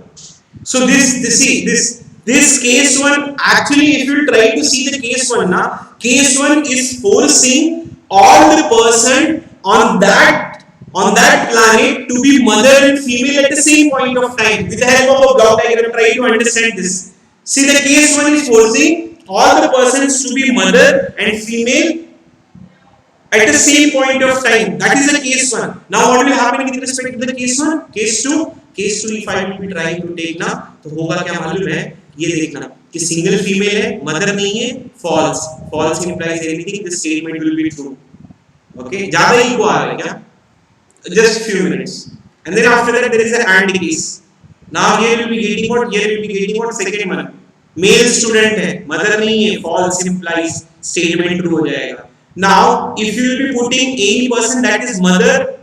So this case one actually if you try to see the case one now, case one is forcing all the person on that planet to be mother and female at the same point of time. With the help of a block diagram, try to understand this. See, the case one is forcing all the persons to be mother and female at the same point of time. That is the case one. Now what will happen with respect to the case one? Case two. Case two if I will be trying to take ना, तो होगा क्या मालूम है? ये देखना कि single female है, मदर नहीं है, false. False implies anything. The statement will be true. Okay, ज़्यादा इको आ रहा है क्या? Just few minutes. And then after that there is an AND case. Now here will be getting what? Here will be getting what? Second one. Male student है, mother नहीं है, false implies statement true हो जाएगा. Now if you will be putting any person that is mother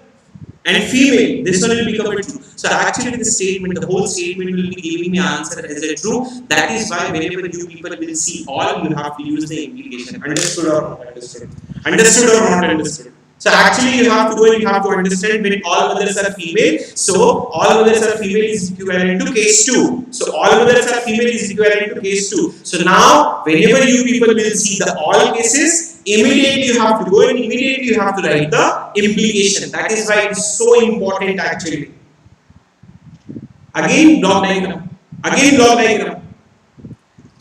and female, this one will become a true. So actually the statement, the whole statement will be giving me answer as a true. That is why whenever you people will see all, you have to use the implication. Understood or not understood? Understood or not understood? So actually you have to go and you have to understand when all mothers are female. So all mothers are female is equivalent to case 2. So all mothers are female is equivalent to case 2. So now whenever you people will see the all cases, immediately you have to go and immediately you have to write the implication. That is why it is so important actually. Again block diagram. Again block diagram.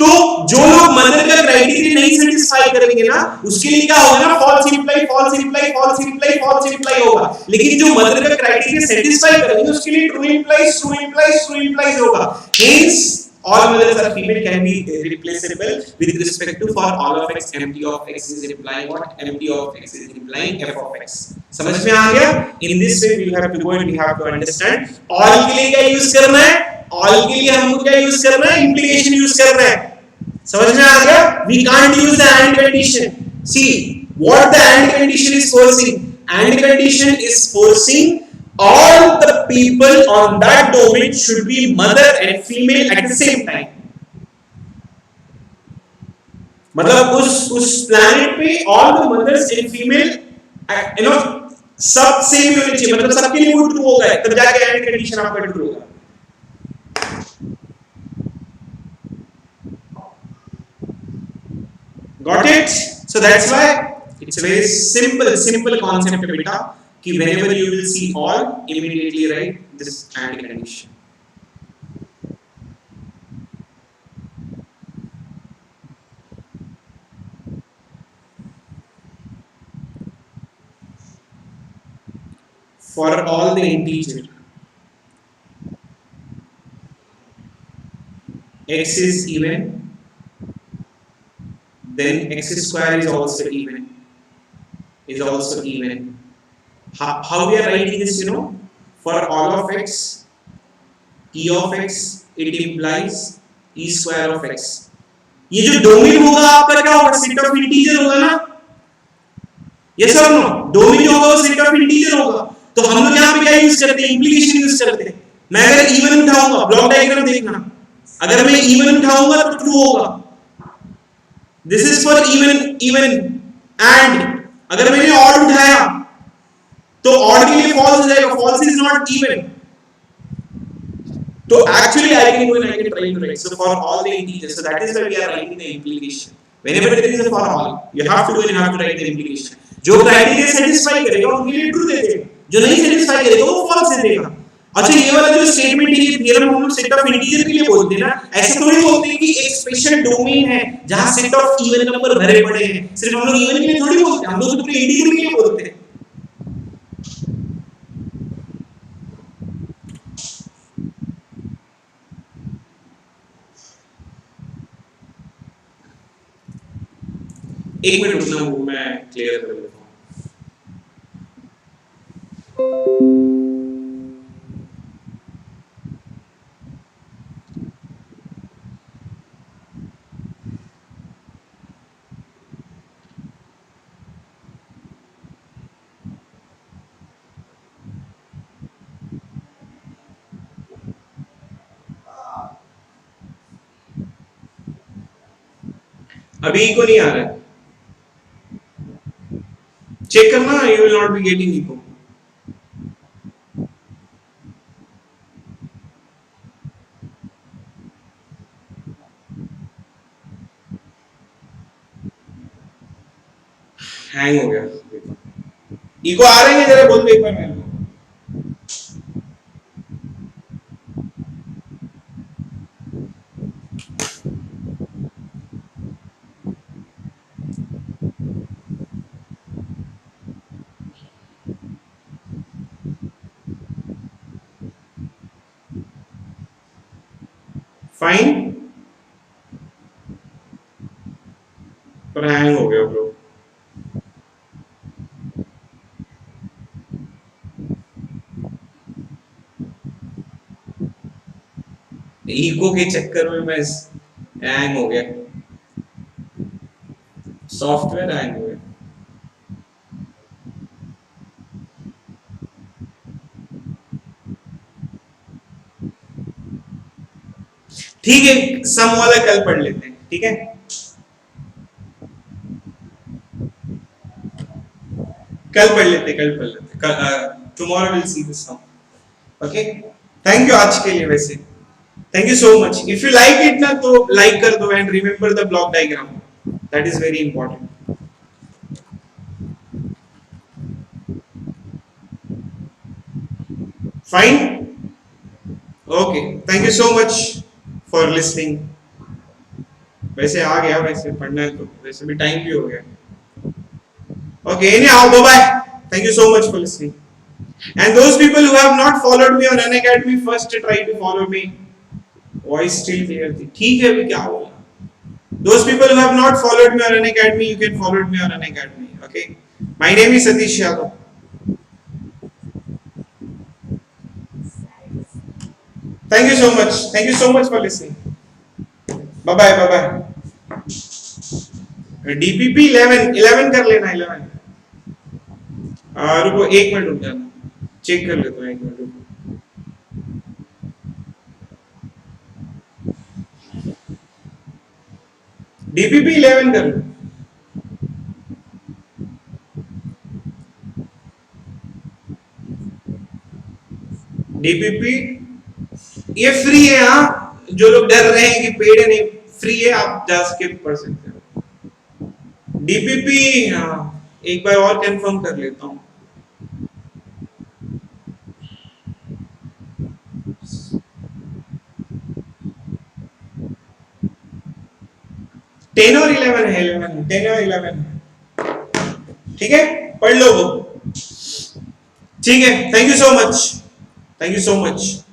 तो जो लोग mother का criteria नहीं satisfy करेंगे ना, उसके लिए क्या होगा ना, false reply false reply false reply false reply होगा. लेकिन जो मदर का क्राइटेरिया सेटिस्फाई करेंगे उसके लिए true implies true implies true implies होगा. Hence all mothers are female can be replaceable with respect to for all of x. Empty of x is implying what? Empty of x is implying f of x. समझ में आ गया? In this way we have to go and we have to understand all के लिए क्या use करना है, all के लिए हमको क्या यूज करना है, implication यूज करना है. समझ में आ गया? We can't use the AND condition. See what the AND condition is forcing. AND condition is forcing all the people on that domain should be mother and female at the same time. मतलब उस planet पे all the mothers and female सब same होने चाहिए. मतलब सबके लिए वो ट्रू होगा, तब जाके AND condition आपका ट्रू होगा. Got it? So that's why it's a very simple concept beta. कि whenever you will see all, immediately write this AND condition. For all the integer, x is even, then x square is also even. How we are writing this, you know, for all of x, e of x, it implies e square of x. ये जो domain होगा आपका क्या होगा, set of integer होगा ना, yes और no, domain होगा वो सेट ऑफ इंटीजर होगा. तो हम लोग यहाँ पे क्या यूज करते हैं, इंप्लीकेशन यूज करते हैं. मैं अगर इवन उठाऊंगा, ब्लॉक डायग्राम देखना, अगर मैं इवन उठाऊंगा तो ट्रू होगा. This is for even and अगर मैंने ऑड उठाया तो ऑड के लिए फॉल्स हो जाएगा, फॉल्स इज नॉट इवन. तो actually I can go and I can try to write. So for all the integers, so that is why we are writing the implication. Whenever there is a for all, you have to go and you have to write the implication. जो criteria satisfy करेगा उनके लिए true they देगा, जो नहीं satisfy करेगा वो false दे देगा. अच्छा ये वाला जो स्टेटमेंट है, ये थ्योरम हम लोग सेट ऑफ इंटीजर के लिए बोलते हैं ना. ऐसे थोड़ी बोलते हैं कि एक स्पेशल डोमेन है जहां सेट ऑफ इवन नंबर भरे पड़े हैं. सिर्फ हम लोग इवन के लिए थोड़ी बोलते हैं, हम लोग तो पूरे इंटीजर के लिए बोलते हैं. एक मिनट रुकना, वो मैं क्लियर कर लेता हूँ। अभी इको नहीं आ रहा है, चेक करना, you will not be getting echo. Hang हो गया, इको आ रहे हैं, जरा बोल दो एक बार मेरे को। फाइन, पर हैंग हो गया ब्रो। इको के चक्कर में मैं हैंग हो गया, सॉफ्टवेयर हैंग हो गया। ठीक है, सम वाला कल पढ़ लेते हैं, ठीक है। कल पढ़ लेते, tomorrow will see this sum, okay. Thank you आज के लिए, वैसे thank you so much. If you like it ना तो लाइक कर दो, and remember the block diagram, that is very important. Fine, okay, thank you so much for listening. वैसे आ गया, वैसे पढ़ना है तो, वैसे भी टाइम भी हो गया। Okay, anyhow, bye-bye. Thank you so much for listening. And those people who have not followed me on Unacademy, first try to follow me. Voice still clear थी, ठीक है, अभी क्या होगा? Those people who have not followed me on Unacademy, you can follow me on Unacademy. Okay, my name is Satish Yadav. Thank you so much. Thank you so much for listening. Bye-bye, bye-bye. DPP 11 कर लेना, 11। रुको एक minute रुक जाना, check कर लेता हूँ, एक मिनट रुको। DPP 11 कर लो। DPP ये फ्री है, हाँ, जो लोग डर रहे हैं कि पेड है, नहीं फ्री है, आप जा के पढ़ सकते हो। DPP हाँ, एक बार और कंफर्म कर लेता हूँ। टेन और 11 है, 11 10 और 11 है, ठीक है, पढ़ लो वो, ठीक है। Thank you so much, thank you so much.